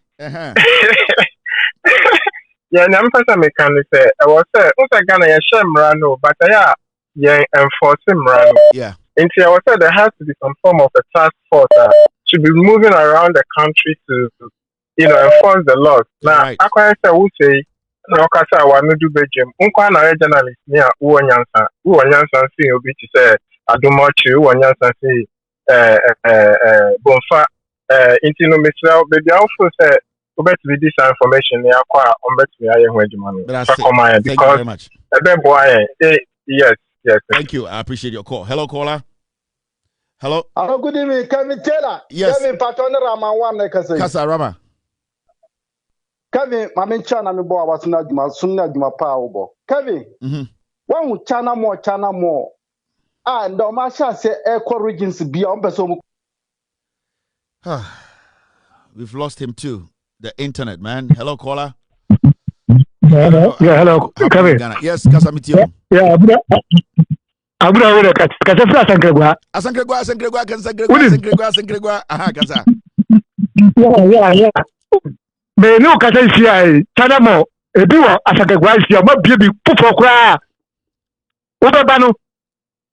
Yeah, I'm first American say I was Ghana ya Shemrano, but yeah, enforce Mrano. Yeah. And I was there has to be some form of a task force to be moving around the country to, enforce the laws. Now, Akwatia will say, no, Kasa, I want to do Belgium. Unkwana journalist near Uwanyansa, see you to say, I do much, Uwanyansa, see, Bonfa, Intino Mr. Baby, I also say, bet with this information, they are quite on bet me. I am Thank you very much. Yes. Thank you. I appreciate your call. Hello, caller. Hello. Hello, good evening. Kevin Taylor. Yes. Kevin Patona Rama one Kasa Rama. Kevin, Mamin Chana mi bo awasuna juma sunna juma pa obo. Kevin. One chana more. And the masha say echo regions be on person. We've lost him too. The internet, man. Hello, caller. Hello. Kevin. Yes, Kasa Mitio. Yeah, Abura Kasa Asankregwa. Aha, Kasa. Yeah. Me no Kasa isi Chanamo ebiwo Asankregwa isi ma bie pufo kra. Ubeba no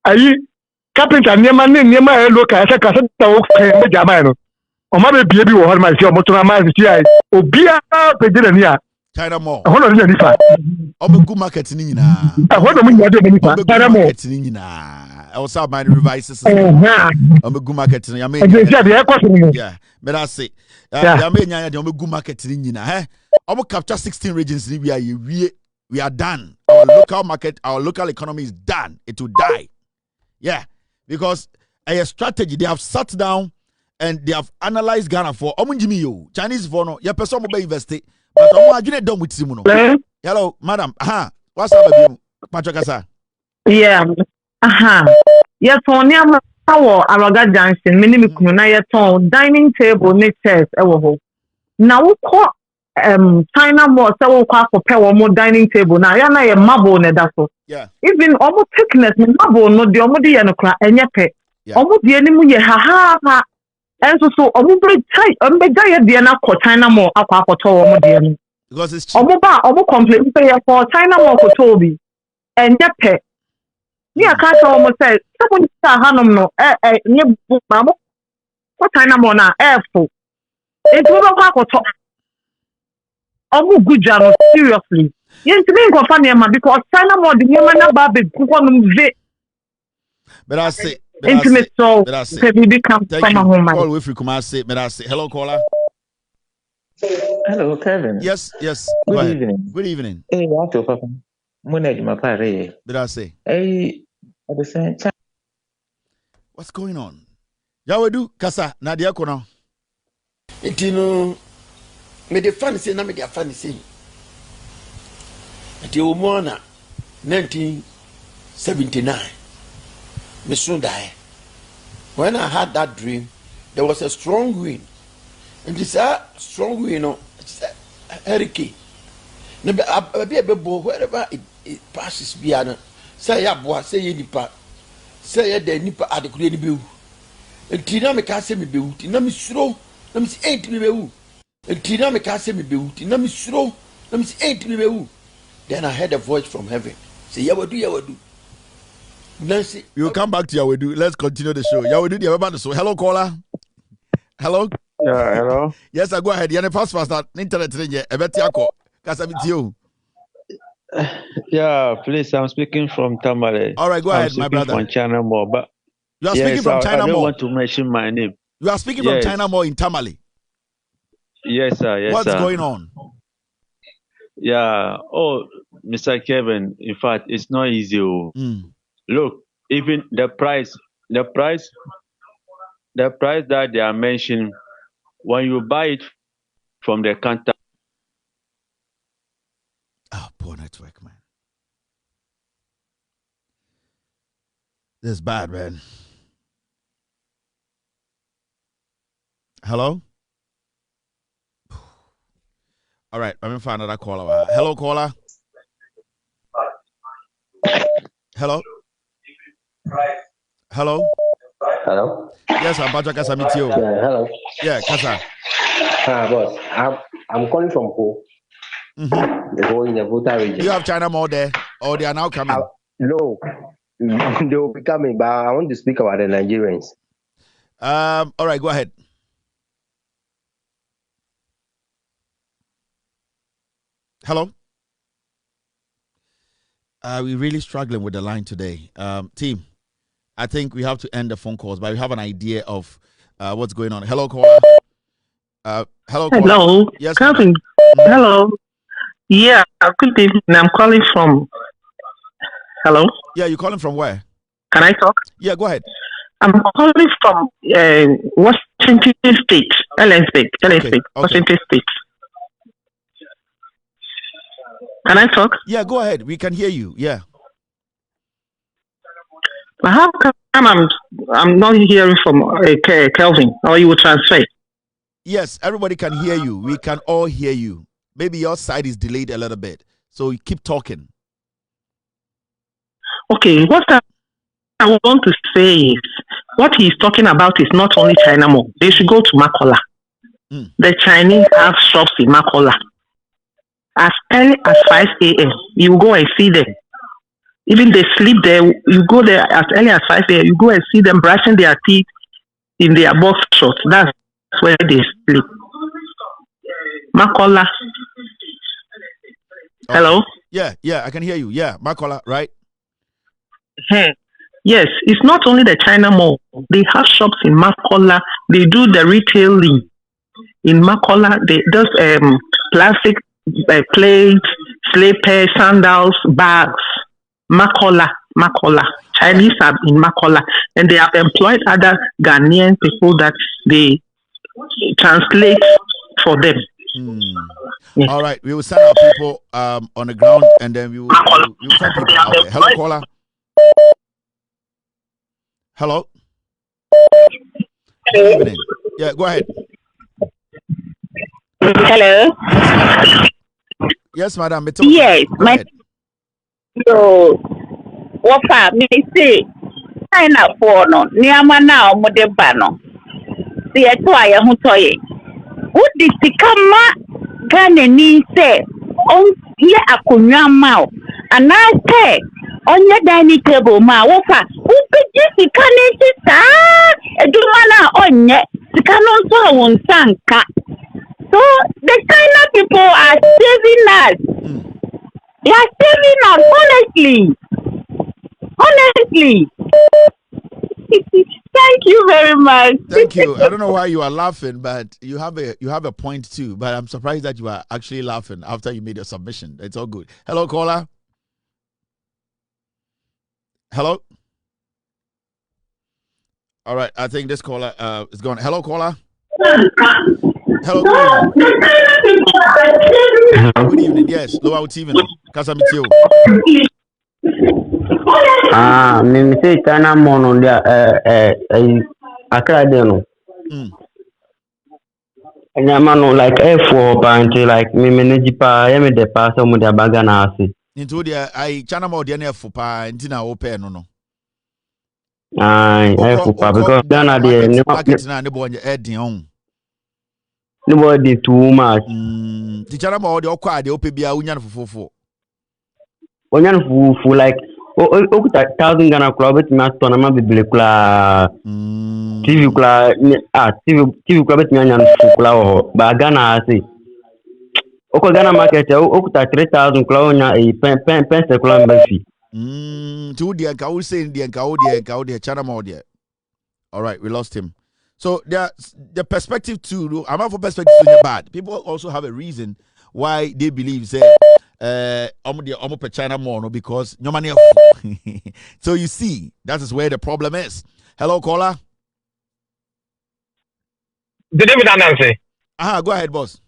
ayi carpenter niema e loka ese Kasa ta wo me jama no. O ma be bie bi wo ho ma isi o motona ma isi obia pejere ni a China Mall. Hold on, Jennifer. Obe market ni nyina. Hold on, Jennifer. China Mall. Market ni nyina. I was out my revises. Obe market ni yame. Yeah, but I say, yame nyanya de obe market ni nyina. Obe capture 16 regions ni we are done. Our local market, our local economy is done. It will die. Yeah, because a strategy they have sat down and they have analyzed Ghana for omunjimi yo Chinese for no. Ya person mo be invest. But I'm going done with Simuno. Hello, madam. What's up, baby? Patrick Kasa. Yeah. Yes, on your power, Araga Junction, minimum dining table, next chairs, now we call China more, so we'll call for power more dining table. Now, you're not a marble, Nedaso. Yeah. Even almost thickness, marble, no, the Omodi and a crack, and your pet. Almost the enemy, ha. And so very tight. Diana for China more Aqua because it's cheap. Omo complain for China more for Toby and that pet. Yeah, can't almost say someone Hanum no near Mamma for China more now airful. It's over for top. Omo good job, seriously. Yes, to me funny because China more the woman baby but I say intimate so can become from home. Call with you, Kumasi. But I say hello, caller. Hello, Kevin. Yes. Good evening. Good evening. Hey, what to Papa? Money, my pare. Did I say? Hey, at the same time. What's going on? Yawadu Kasa Nadia Kono. Etino, me the fan say na me the fan say. Eti omona 1979. Me soon die. When I had that dream, there was a strong wind. And this strong wind, it's a hurricane. Wherever it passes, say ya boy, say ye nipa, say ya de nipa adekure ni bewu. Enti na me ka say me bewu, ti na me suro, na me say enti me bewu. Enti na me ka say me bewu, ti na me suro, na me say enti me bewu. Then I heard a voice from heaven. Say Yawadu. Nancy, we'll come back to Yawadu. Let's continue the show. Yawadu, you have about the show. Hello, caller. Hello. Yeah, hello. Yes, I go ahead. You're fast that internet thing. I bet you. Yeah, please, I'm speaking from Tamale. All right, go ahead, my brother. From China Mall, but you are speaking from China I don't Mall. want to mention my name. You are speaking from China Mall in Tamale. Yes, sir. Yes, What's sir. going on? Yeah. Oh, Mr. Kevin. In fact, it's not easy. Look, even the price that they are mentioning, when you buy it from the counter. Oh, poor network, man. This is bad, man. Hello? All right, I'm going to find another caller. Hello, caller. Hello? Hello? Hello? Yes, I'm Patrick Kasamitio. Yeah, hello. Yeah, Kasa. Boss, I'm calling from Ho. The Ho in the Volta region. Do you have China Mall there, or they are now coming? No, they will be coming, but I want to speak about the Nigerians. All right, go ahead. Hello? We're really struggling with the line today. Team, I think we have to end the phone calls, but we have an idea of what's going on. Hello, caller. Hello, caller. Hello. Yes, Calvin. Hello. Yeah, good evening. I'm calling from. Hello? Yeah, you're calling from where? Can I talk? Yeah, go ahead. I'm calling from Washington State, Ellensburg, Okay. Washington State. Can I talk? Yeah, go ahead. We can hear you. Yeah. But how come I'm not hearing from Kelvin, or you will transfer? Yes, everybody can hear you. We can all hear you. Maybe your side is delayed a little bit. So you keep talking. Okay, what I want to say is, what he's talking about is not only China Mall. They should go to Makola. The Chinese have shops in Makola. As early as 5 a.m., you go and see them. Even they sleep there, you go there as early as 5 a.m., you go and see them brushing their teeth in their box shorts. That's where they sleep. Makola. Okay. Hello? Yeah, I can hear you. Yeah, Makola, right? Yes, it's not only the China Mall. They have shops in Makola. They do the retailing in Makola. They do plastic plates, slippers, sandals, bags. Makola. Chinese are in Makola, and they have employed other Ghanaian people that they translate for them. Yes. All right, we will send our people on the ground, and then we will send people out there. Hello, caller. Hello. Good evening. Yeah, go ahead. Hello. Yes, madam. Yes, my. So, what me say? China for no. Niama na omode ba no. Si eto aye hu toye. Udi sikama Ghana ni say on ye akonwa ma o. Ana say onye dining table ma wofa. Ubeji sika nti sa. Eduma na onye sika no so won sanka. So the China people are saving us. They are saving us, honestly. Thank you very much. Thank you. I don't know why you are laughing, but you have a point too. But I'm surprised that you are actually laughing after you made your submission. It's all good. Hello, caller. Hello. All right. I think this caller is gone. Hello, caller. Hello, good evening. Good evening. Yes, Low TV. Kasamitio. Me say China Mall on there. Accra there no. And I'm no like F4 apparently like me manage pa. I me the pass on the baga na asi. Into the China Mall there F4 pa. Intina open no. F4 pa because Ghana there market na ne bo anya edin on. Nobody too much. The China Mall the okwa de opebia unya fofofo. Onya fufu like okuta 1000 Ghana club bet me atona ma bibele kula. TV kula TV kula bet me anya fufu kula ho ba Ghana ase. Oko Ghana market okuta 3,000 kula a pen kula mbafi. To the Nkau saying the Nkau China more there. All right, we lost him. So the perspective too. I'm not for perspective to bad. People also have a reason why they believe say almost China more no because no money. So you see, that is where the problem is. Hello, caller. Good evening, Nancy. Go ahead, boss.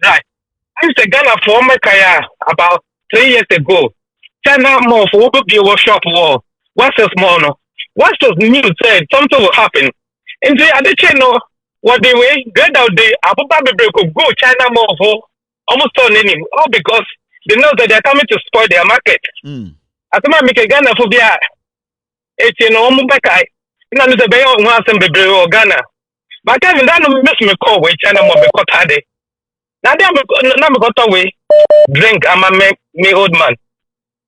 Right. I used to Ghana for Mekaya about 3 years ago. China more for what be workshop war. What's the small no? What's the news said something will happen. And they at the channel what they way get out there Abuba could go China more for almost on any all because they know that they're coming to spoil their market. As a man make a Ghana for their Mubakai. None of the bay on once and be or Ghana. But I haven't miss me call with China more because I did. Now I'm got away. Drink, I'm a me old man.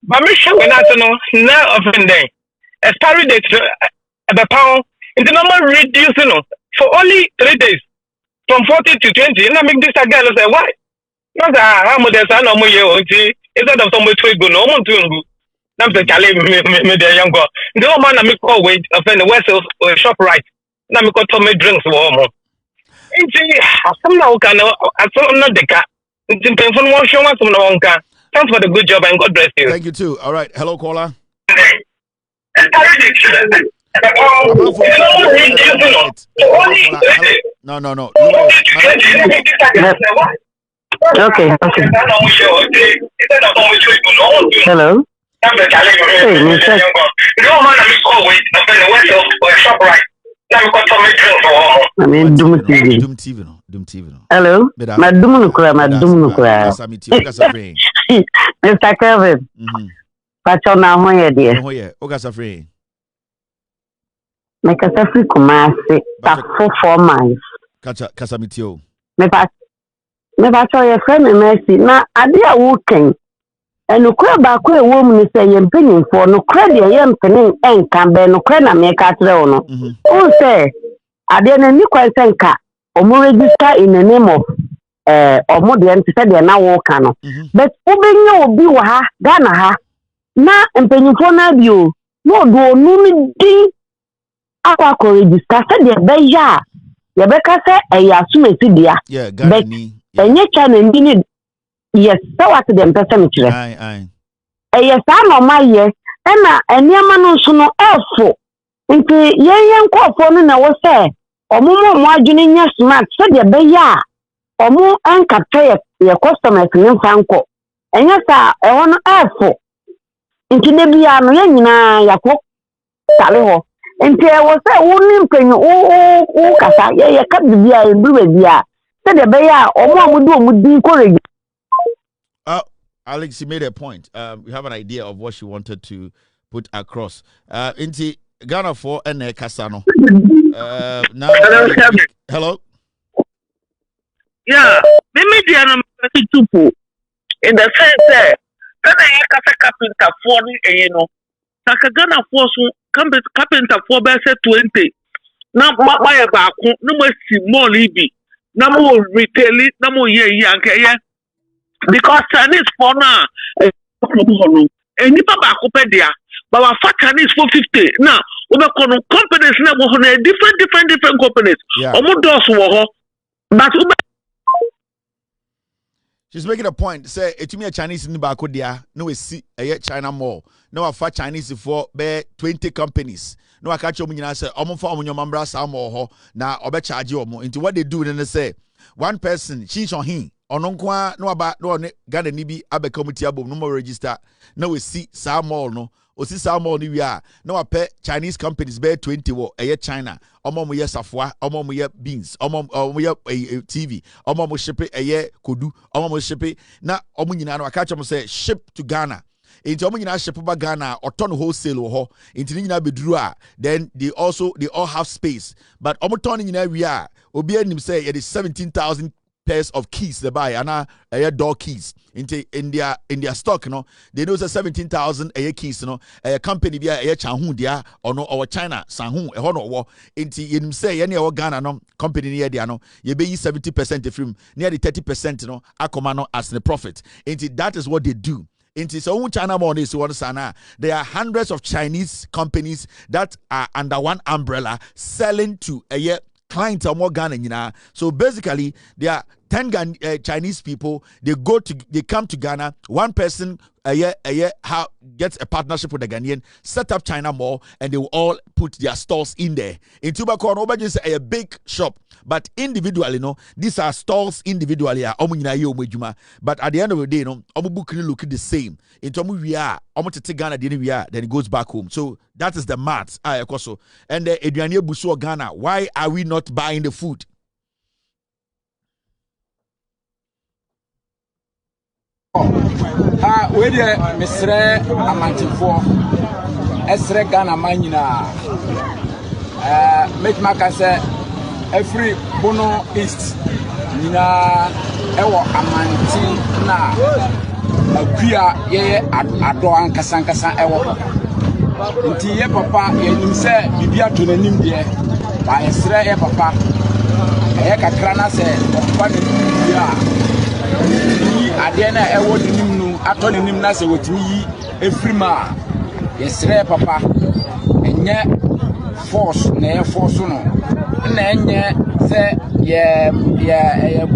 But me sure when I know now offending. Expiry date at the pound in the normal reducing for only 3 days from 40 to 20. And I make this again and say why? Not that how much there's no more year instead of somebody to go no more to go. I'm the Cali me the young girl. No man I make call wait offend the West or shop right. Now me got to make drinks warm. Somehow can I saw not the car. It's in painful one show us from the one car. Thanks for the good job and God bless you. Thank you too. All right. Hello, caller. No. Okay. Hello. Hey, Mr. I mean, Doom TV. Hello. Madum Nukura. Mr. Kevin. Pachona hoye dear. Hoye. Ogasafre. Me kasafri kumasi. For 4 months. Kasamitio. Me pacho ye friend me mercy. Na adia working. And no crab back where woman say you're penning for no credit, you're penning and can be no credit make at no. Who say, I didn't need quite think or more register in the name of or more than to say they're now working. But Obin you be wa Ghana ha na and penning for na you no do no di aqua register said the beja. Yabeka say a yasumesi dia. Yeah, Ghana ni. And ye can indeed. Yes, so what them person chire. Aye. Yes, I know my yes. Ena eniama no so no elfo. Nti yen nkofo no na wo say, omo mo adwene nya smart so de be ya. Omo enkata ye customers ne mfanko. Enya sa e ho no elfo. Nti de bia no ye nyina yakọ tale ho. Nti e wo say wo ni mpanyu o kasa ye ka bia e bru bia. So de be ya omo amudu omudi ko Alex, you made a point. We have an idea of what she wanted to put across. Into Ghana for and Casano. Now, hello. Yeah, maybe they are not in the sense that I have a carpenter for Ghana for carpenter for best 20. Now, my back, no more small EB, no more retailing, no more yeah. Because Chinese for now, and Nipa Bakopedia, but our fat Chinese for 50. Now, we are companies now, different companies. But she's making a point. Say, it to me a Chinese in the Bakodia, no, we see a China mall. No, a fat Chinese for 20 companies. No, I catch you when I say, I'm for your mambra some more. Now, I'll charge you more into what they do. Then they say, one person, she's on him. Ononkwa no aba no Ghana ni bi abecome album no more register na we see sa mall no o see sa mall ni wi a na wa pe Chinese companies be 20 wo China omo mo ye safwa omo mo ye beans omo mo ye TV omo mo ship kodu omo mo ship na omo nyina no aka chom say ship to Ghana into omo nyina ship ba Ghana oton wholesale wo ho into nyina beduru a then they all have space but omo ton nyina wi a obi anim say it is 17,000 pairs of keys they buy and door keys in their stock, you know. They know 17,000 keys, you know. A company be a chanhu dia or no or China sanhu a hono war into you say any Ghana no company near the no you be 70% of him nearly 30%, you know, akomano as the profit. Into that is what they do. Into so China money is one sana. There are hundreds of Chinese companies that are under one umbrella selling to a year clients are more Ghana, you know. So basically, there are 10 Chinese people. They come to Ghana. One person a year gets a partnership with the Ghanaian, set up China Mall, and they will all put their stalls in there. In Tubacon, nobody is a big shop, but individually, no, these are stalls individually. But at the end of the day, no, book look the same. In Tomu we are, Ghana, then it goes back home. So that is the maths. And the Edriania Busu Ghana. Why are we not buying the food? We dey Mr. Amantifo Esre Ghana manyina make maka say every Bono East nyina ewo amanti na akuya ye ado ankasa ewo nti ye papa ye nim say bibia to nanim de ba Esre ye papa ye kakra na say papa ne bibia adena ewo dinim no atoni nim na se wotimi yi efrima yesre papa enye force na force no na enye se ye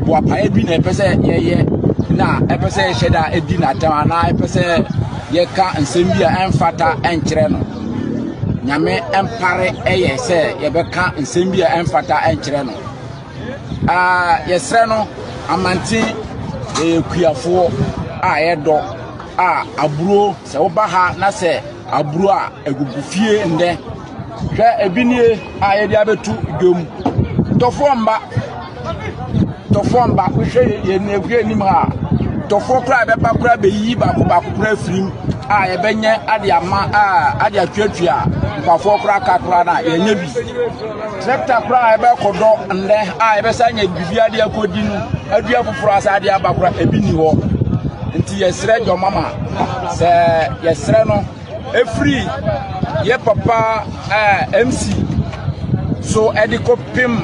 boapa ebi na pese ye na epese sheda edi na ta na epese ye ka nsem bia emfata enkyere no nyame empare eye se ye be ka nsem bia emfata enkyere no yesre no amanti kuyafo edo aburo se oba ha na se aburo egugufie nde hwe ebinie ye dia betu dom tofomba hwe ye na egwe nim ha tofo kra be ba kra be yi ba kra frim ye benye ade ama ade atwatwa mpafo kra kakra na ye nya bi tractor kra be kodo nde ye be sanya bibia de akodi nu adua fufuro asade abakura ebini ho nti yesre jo mama se yesre no efri ye papa MC so ediko pim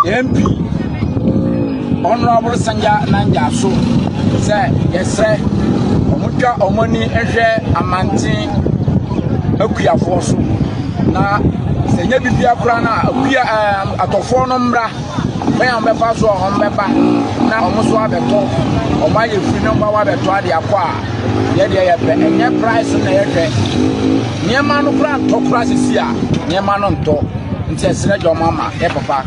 MP honorable Sanja Nanja so se yesre omutwa omoni ehwe amantin akuyafo so na se nya bibia kura na akuya atofo no mra when me fa so on me ba na omuso abeto o ma ye free no ba wa beto ade akwa ye de ye pe enye price na ye hwe niema no kura to kura sisi a niema no nto nti esere jo mama ye papa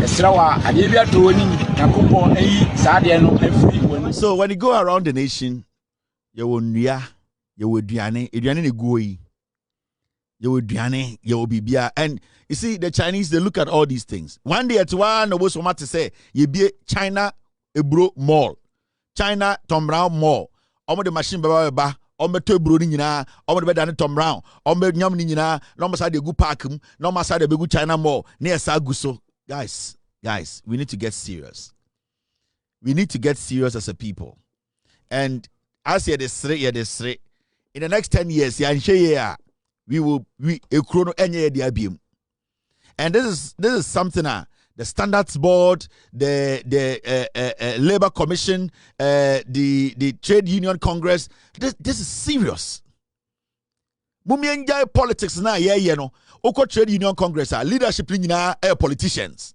esere wa ade bia to woni yakopon eyi saade no afri woni. So when you go around the nation ye wo nua ye wo aduane ne guoyi ye wo aduane ye wo bibia. And you see, the Chinese, they look at all these things. One day at one, no was to say, you be China Ebro Mall, China Tom Brown Mall, omo the machine baba, omo to bro nina, omo the bed Tom Brown, omo nyam nina, no masade de gu parkum, no masade de begu China Mall, near Saguso. Guys, we need to get serious. We need to get serious as a people. And as you're this in the next 10 years, we a chrono enye the abim. And this is something the Standards Board, the Labor Commission, the Trade Union Congress. This is serious. Mumienja politics na no. Oko Trade Union Congress leadership na politicians.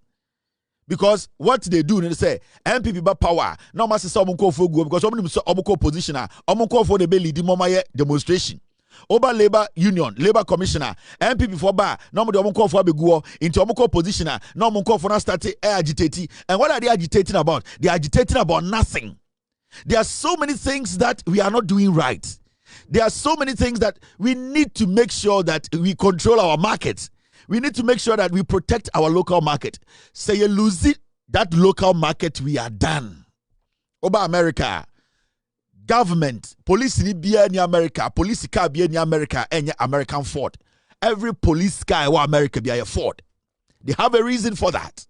Because what they do, they say MPP ba power. No matter say omunko for go because omunko position omunko for the be lead demonstration. Oba Labor Union, Labor Commissioner, MPP for bar, no more the for beguo into Omoko positioner, no more for not start agitating. And what are they agitating about? They are agitating about nothing. There are so many things that we are not doing right. There are so many things that we need to make sure that we control our markets. We need to make sure that we protect our local market. Say you lose it, that local market, we are done. Oba America. Government, police in America, police car be in America, and American Ford. Every police car in America be a Ford. They have a reason for that.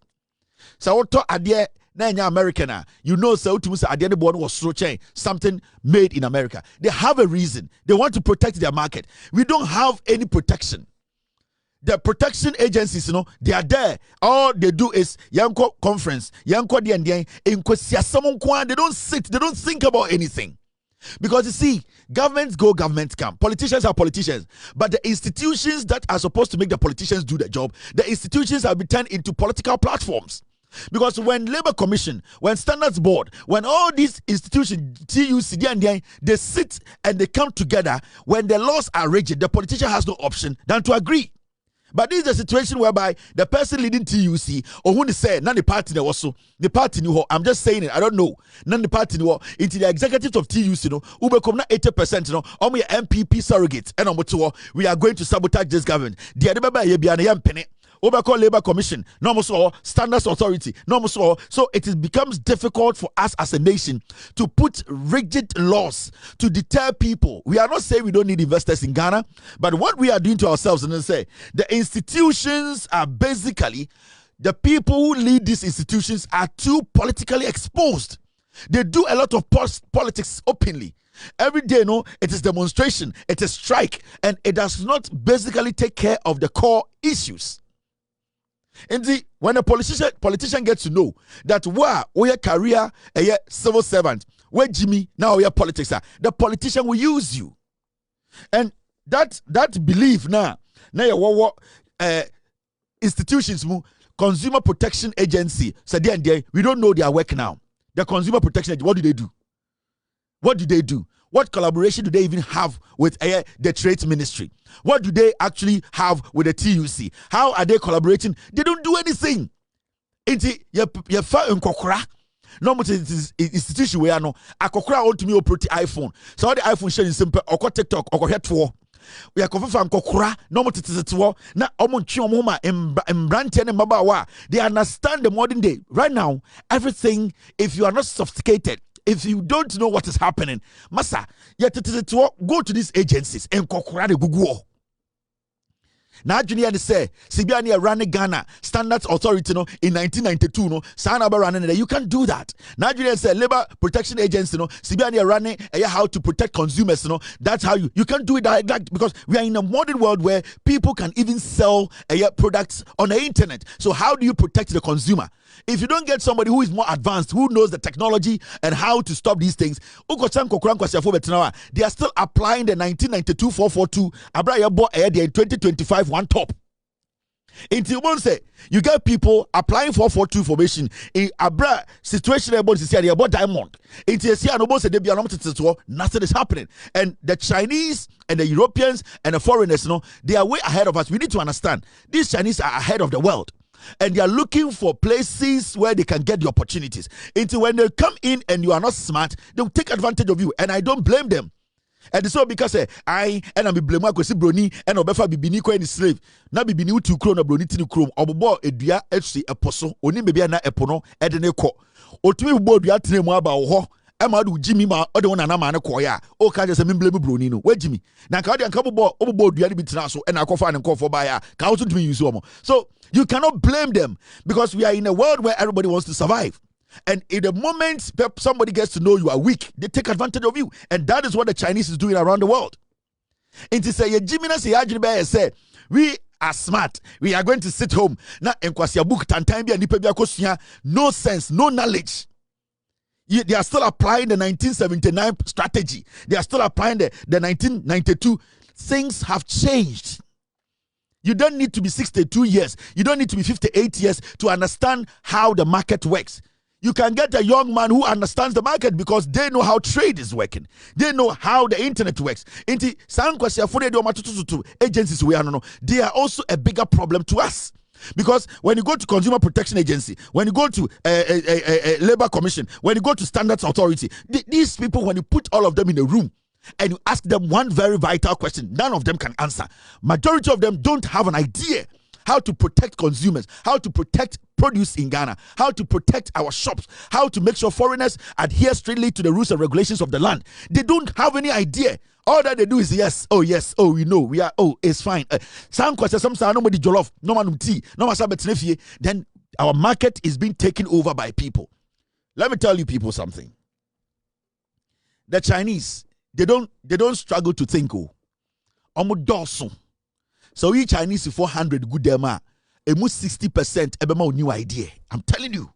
So what adie na American, you know, so to say adie born was so chain something made in America. They have a reason. They want to protect their market. We don't have any protection. The protection agencies, you know, they are there. All they do is yanko conference, yanko dian inko siasamon kwa. They don't sit, they don't think about anything. Because you see, governments go, governments come. Politicians are politicians. But the institutions that are supposed to make the politicians do the job, the institutions have been turned into political platforms. Because when Labor Commission, when Standards Board, when all these institutions, TUC, they sit and they come together, when the laws are rigid, the politician has no option than to agree. But this is a situation whereby the person leading TUC, or who say, none the party also, the party knew, I'm just saying it, I don't know, none the party knew, into the executives of TUC, you know, who become 80%, you know, on your MPP surrogates, and we are going to sabotage this government. The other penny. Overcall Labor Commission, normal so Standards Authority, normal so it becomes difficult for us as a nation to put rigid laws to deter people. We are not saying we don't need investors in Ghana, but what we are doing to ourselves, and say the institutions are basically the people who lead these institutions are too politically exposed. They do a lot of politics openly. Every day, no, it is demonstration, it is strike, and it does not basically take care of the core issues. And when a politician gets to know that we career a civil servant, where Jimmy now we are politics, the politician will use you. And that belief now institutions, Consumer Protection Agency, we don't know their work now. The Consumer Protection Agency, what do they do? What do they do? What collaboration do they even have with the Trade Ministry? What do they actually have with the TUC? How are they collaborating? They don't do anything. You find no much institution where no akokra want to me operate iPhone. So all the iPhone sharing simple or TikTok or head we are confirmed kokura no much to na omonchi omoma embrante and mabawa. They understand the modern day. Right now, everything, if you are not sophisticated, if you don't know what is happening, Masa, go to these agencies and kokura de Google. Now, Junior say, Sibiani running Ghana Standards Authority no in 1992 no Sana running there. You can't do that. Now, Junior say Labor Protection Agency no Sibiani running how to protect consumers no. That's how you can't do it like because we are in a modern world where people can even sell products on the internet. So how do you protect the consumer? If you don't get somebody who is more advanced, who knows the technology and how to stop these things, they are still applying the 1992 442 in 2025 one top. Until one say you get people applying for 442 information in Abra situation about diamond. Nothing is happening. And the Chinese and the Europeans and the foreigners, they are way ahead of us. We need to understand these Chinese are ahead of the world. And they are looking for places where they can get the opportunities. Until when they come in and you are not smart, they will take advantage of you. And I don't blame them. And so because I and I'm blame because brony and obefa bibini ko any slave. Na bibini utu kro na brony tinu kro. Obobo edua etsi eposo. Oni bebia na epono edene ko. Otumi bo dua tene mu aba wo ho. Ema do Jimmy ma ode wona na ma ne ko ya. O ka je se me blame brony no. We Jimmy. Na ka ode anka bobo obobo dua ni bitina so e na akofa ne nkofo ba ya. Ka wo tumi use omo. So you cannot blame them because we are in a world where everybody wants to survive. And in the moment somebody gets to know you are weak, they take advantage of you. And that is what the Chinese is doing around the world. And to say, we are smart. We are going to sit home. Now, no sense, no knowledge. They are still applying the 1979 strategy. They are still applying the 1992. Things have changed. You don't need to be 62 years. You don't need to be 58 years to understand how the market works. You can get a young man who understands the market because they know how trade is working. They know how the internet works. Agencies, they are also a bigger problem to us. Because when you go to Consumer Protection Agency, when you go to Labor Commission, when you go to Standards Authority, these people, when you put all of them in a room, and you ask them one very vital question, none of them can answer. Majority of them don't have an idea how to protect consumers, how to protect produce in Ghana, how to protect our shops, how to make sure foreigners adhere strictly to the rules and regulations of the land. They don't have any idea. All that they do is yes, oh, we know, we are, oh, it's fine. Some questions, some say nobody jollof, no man tea, no man then Our market is being taken over by people. Let me tell you people something. The Chinese, they don't struggle to think. So we Chinese 400 good dema, a 60% ebema new idea. I'm telling you.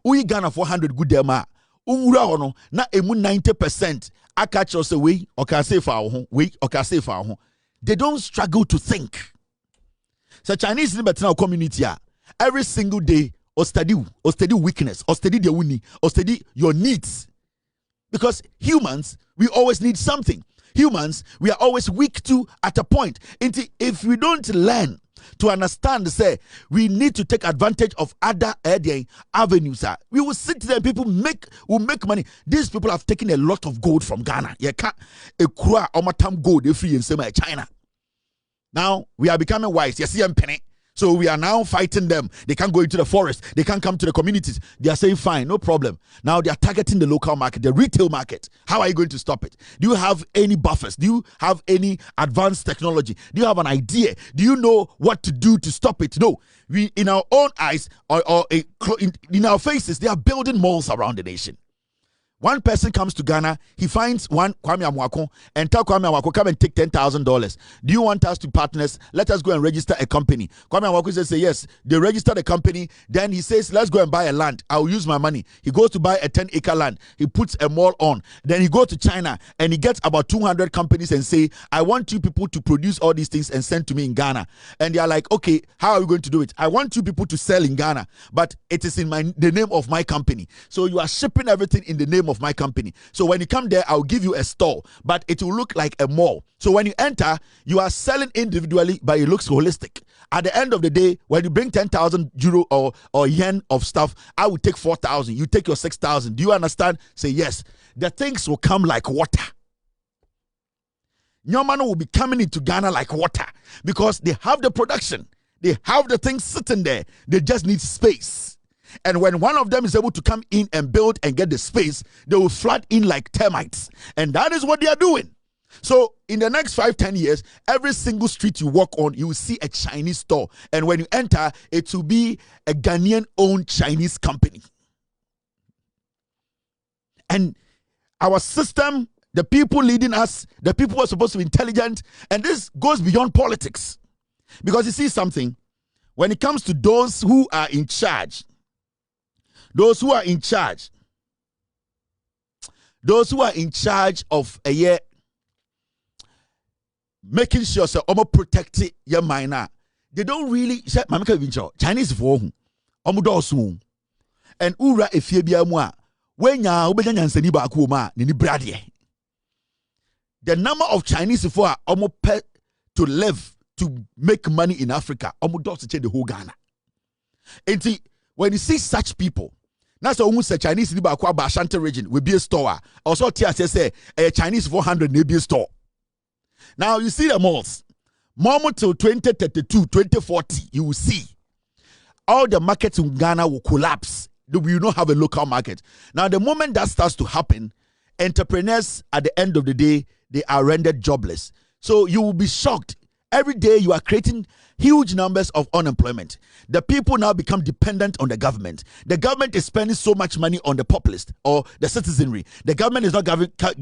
We Ghana 400 good dema. Unura na emu 90% I catch us away or can say for our home, or can say for our home. They don't struggle to think. So Chinese in the community every single day or study weakness, or study their uni, or study your needs. Because humans, we always need something. Humans, we are always weak to at a point. If we don't learn to understand, say, we need to take advantage of other avenues. We will sit there and people will make money. These people have taken a lot of gold from Ghana. You can't omatam gold free in China. Now we are becoming wise. You see, I'm penny. So we are now fighting them. They can't go into the forest. They can't come to the communities. They are saying, fine, no problem. Now they are targeting the local market, the retail market. How are you going to stop it? Do you have any buffers? Do you have any advanced technology? Do you have an idea? Do you know what to do to stop it? No. We, in our own eyes, or in our faces, they are building malls around the nation. One person comes to Ghana, he finds one Kwame Amwako and tell Kwame Amwako, come and take $10,000. Do you want us to partners? Let us go and register a company. Kwame Amwako says, yes. They register the company. Then he says, let's go and buy a land. I'll use my money. He goes to buy a 10-acre land. He puts a mall on. Then he goes to China and he gets about 200 companies and say, I want you people to produce all these things and send to me in Ghana. And they are like, okay, how are we going to do it? I want you people to sell in Ghana, but it is in the name of my company. So you are shipping everything in the name of my company. So when you come there, I'll give you a store, but it will look like a mall. So when you enter, you are selling individually, but it looks holistic. At the end of the day, when you bring 10,000 euro or yen of stuff, I will take 4,000. You take your 6,000. Do you understand? Say yes. The things will come like water. Nyomano will be coming into Ghana like water because they have the production. They have the things sitting there. They just need space. And when one of them is able to come in and build and get the space, they will flood in like termites. And that is what they are doing. So in the next 5-10 years, every single street you walk on, you will see a Chinese store. And when you enter, it will be a Ghanaian-owned Chinese company. And our system, the people leading us, the people who are supposed to be intelligent, and this goes beyond politics. Because you see something, when it comes to those who are in charge, of a year making sure so protect your minor, they don't really Chinese for and ura efie mwa when ya ubenya Bawku ma ni bradie. The number of Chinese for to live to make money in Africa to change the whole Ghana. And when you see such people, now so almost a Chinese in Bawku Ashanti region will be a store. Also say a Chinese 400 will be a store. Now you see the malls. Moment till 2032, 2040, you will see all the markets in Ghana will collapse. We will not have a local market. Now the moment that starts to happen, entrepreneurs at the end of the day, they are rendered jobless. So you will be shocked. Every day you are creating huge numbers of unemployment. The people now become dependent on the government. The government is spending so much money on the populace or the citizenry. The government is not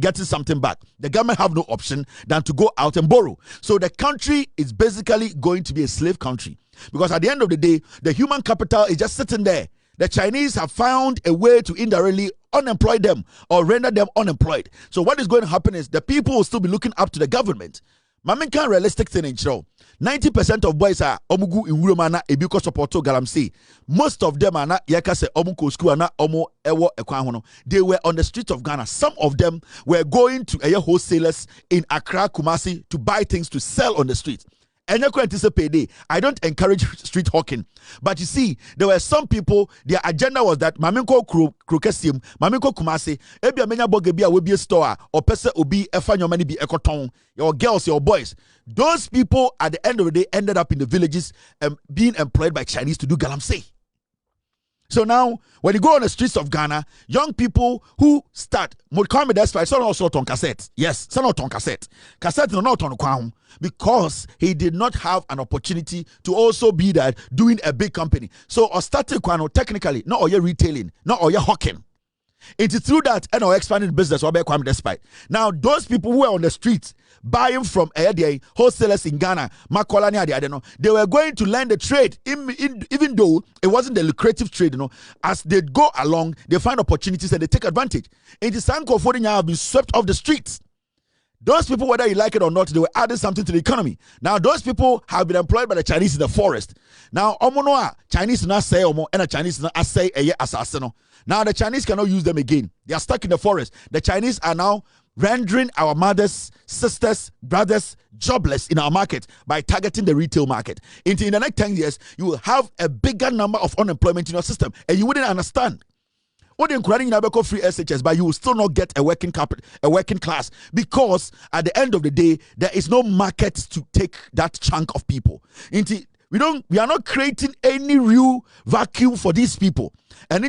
getting something back. The government have no option than to go out and borrow. So the country is basically going to be a slave country. Because at the end of the day, the human capital is just sitting there. The Chinese have found a way to indirectly unemploy them or render them unemployed. So what is going to happen is the people will still be looking up to the government. Maminka realistic thing in show. 90% of boys are omugu in Urumana ebiko supporto Galamsey. Most of them are not yakase omuko school na omo ewo ekwahono. They were on the streets of Ghana. Some of them were going to wholesalers in Accra, Kumasi to buy things to sell on the street. And I don't encourage street hawking. But you see, there were some people, their agenda was that Maminko Krokesium, Maminko Kumasi, Ebia Menya Bogebia will be a store, or Pesa Obi, Efanyo Mani be Ekoton, your girls, your boys. Those people at the end of the day ended up in the villages being employed by Chinese to do Galamsey. So now, when you go on the streets of Ghana, young people who start, Mokame despite, some also on cassette. Yes, some not on cassette. Cassette no not on Kwang, because he did not have an opportunity to also be that doing a big company. So, or started Kwano technically, not all your retailing, not all your hawking. It's through that and our expanded business or Kwame despite. Now, those people who were on the streets buying from wholesalers in Ghana, they were going to learn the trade, even though it wasn't the lucrative trade, as they go along, they find opportunities and they take advantage. In the Sanko Fodinya have been swept off the streets. Those people, whether you like it or not, they were adding something to the economy. Now, those people have been employed by the Chinese in the forest. Now, Chinese not say and a Chinese not say a assassin. Now, the Chinese cannot use them again. They are stuck in the forest. The Chinese are now rendering our mothers, sisters, brothers jobless in our market by targeting the retail market. In the next 10 years, you will have a bigger number of unemployment in your system, and you wouldn't understand. What the encouraging free SHS, but you will still not get a working class, because at the end of the day, there is no market to take that chunk of people. We are not creating any real vacuum for these people. And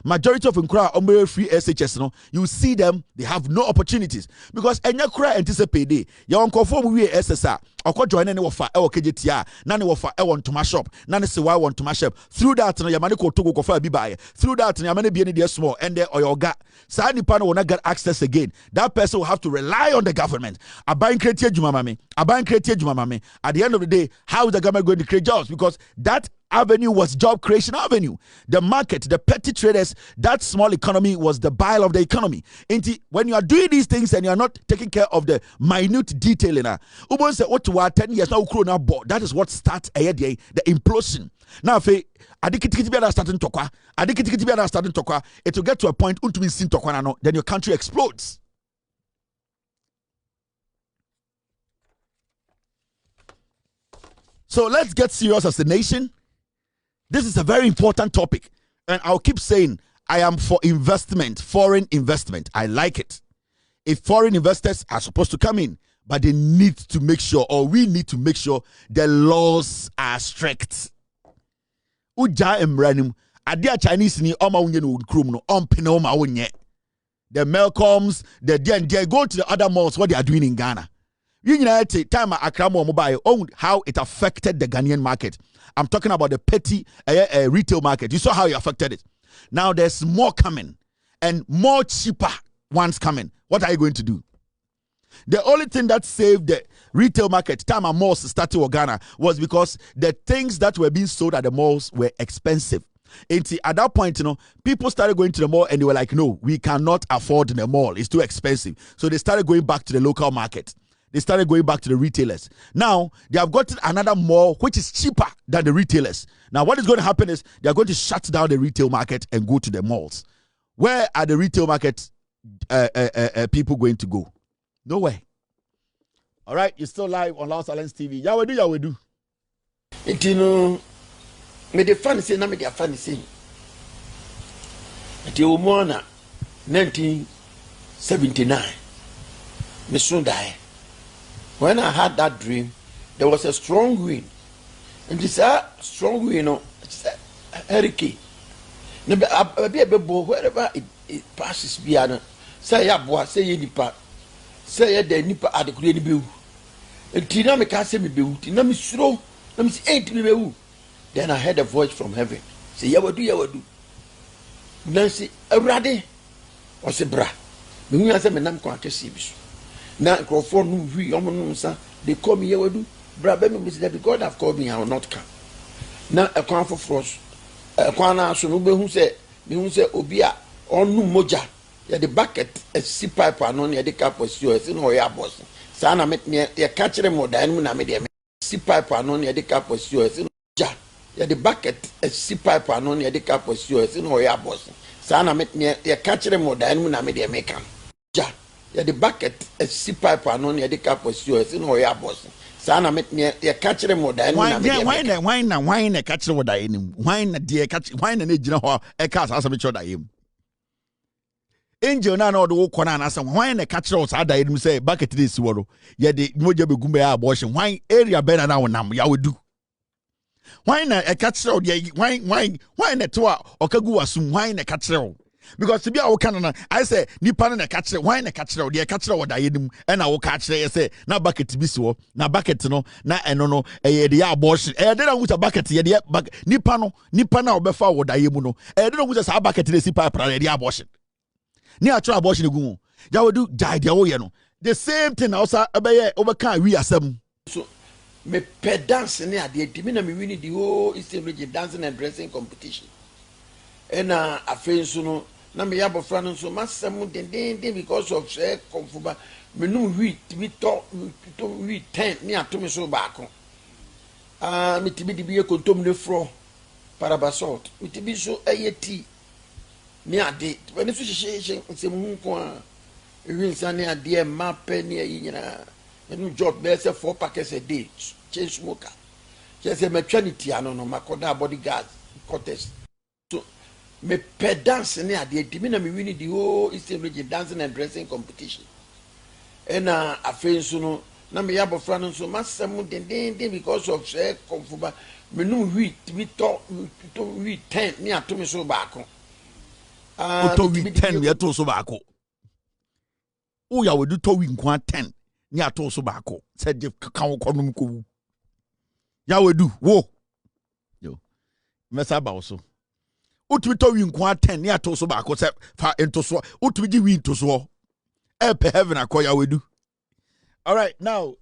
majority of Nkura free SHS, you see them, they have no opportunities, because Nkura anticipate your conform we SSR or join any of our KJTR, none of our want to mash up, none is why I want to mash up. Through that, Yamaniko to go for a buy. Through that, Yamani be any small and there or your gat. Sani Pano will not get access again. That person will have to rely on the government. A buying Nketiah Jumamami, a buying Nketiah Jumamami. At the end of the day, how is the government going to create jobs? Because that avenue was job creation avenue. The market, the petty traders, that small economy was the bile of the economy. When you are doing these things and you are not taking care of the minute detailing, Ubon said, what to 10 years now, that is what starts the implosion. Now, if it will get to a point, then your country explodes. So let's get serious as a nation. This is a very important topic, and I'll keep saying I am for investment, foreign investment. I like it. If foreign investors are supposed to come in, but they need to make sure, or we need to make sure, the laws are strict. Uja emranum adia Chinese ni oma unye no krum no ompene oma unye. The Malcolms, the they go to the other malls, what they are doing in Ghana. You know, time Akramo mobile own how it affected the Ghanaian market. I'm talking about the petty retail market. You saw how it affected it. Now there's more coming and more cheaper ones coming. What are you going to do? The only thing that saved the retail market, time and malls started in Ghana, was because the things that were being sold at the malls were expensive. At that point, people started going to the mall and they were like, no, we cannot afford the mall. It's too expensive. So they started going back to the local market. They started going back to the retailers. Now, they have gotten another mall which is cheaper than the retailers. Now, what is going to happen is they are going to shut down the retail market and go to the malls. Where are the retail market people going to go? Nowhere. All right, you're still live on Loud Silence TV. Yawedu. Me the fan say na me the fan say. Ati o mo na 1979. Me soon die. When I had that dream, there was a strong wind. And this strong wind, it's a hurricane. Wherever it passes, say ya boy, say ye nipa, say ya de nipa adekule ni bewu. And tina me can say me bewu, tina me slow, let me say ain't me bewu. Then I heard a voice from heaven. Say yawadu. Nancy, a rade, or say bra. Me who say me nam kwa kesi bisu. Now, they call me Yawadu, Brabem, Mr. God have called me, I will not come. Now, a crown for frost, a corner, so who said, Obia, or no moja, ya the bucket, a sea pipe, and only the cap was yours in Wéàpons. Sana met me a catcher more than when I made a sea pipe, and only the cap was yours in ja. Ya the bucket, a sea pipe, and only the cap was yours in Wéàpons. Sana met me a catcher more than when I made a make ja. Ya the bucket a sea pipe and only the cap was yours in Wéàpons. Sana met me a catcher more than wine a catcher what I am. Wine a dear catch wine and a cast as a mature I am. Angel na no do kona na some wine a catcher was ada him say bucket this swallow. Ya the moja be gumbe abortion wine area better now nam ya would do. Why na a catcher or why na to okagu asum why na catcher? Because to be our canon, I say nipa na catcher why na catcher or the catcher or diadem and I will catch say na bucket be so na bucket no na eno the abortion then with a bucket the nipa na obefa wo diamu no then with a bucket the sipa the abortion ni atra abortion gu ya we do die the wo ye no the same thing also overcome we asem so me pedance ne ade timi na me win the whole Eastern region dancing and dressing competition and afenso no na me yabofra no so masem den because of komfuba me no we to 10 ni atomi so baako me tibi di biye kontom ne fro parabasalt me tibi so ayeti ni ade when so hye nsem hu ko a ewinsa ni ade ma pe ni ayi nyina enu job be say 4 packets a day change smoker just say maternity ano no makoda bodyguard contest so me pedance ne ade timi na me win the whole Eastern region dancing and dressing competition and afenso no na me yabofra no so masem den because of komfuba me no we to 10 ni atomi so baako to we 10 we to so baako o ya we do to we nko 10 ni ato so baako said the kan konom ko ya we do wo yo mesa ba so utumi to wi nko 10 ni ato so baako se fa ento so utumi di wi ento so e pe heaven akoya we do. All right, now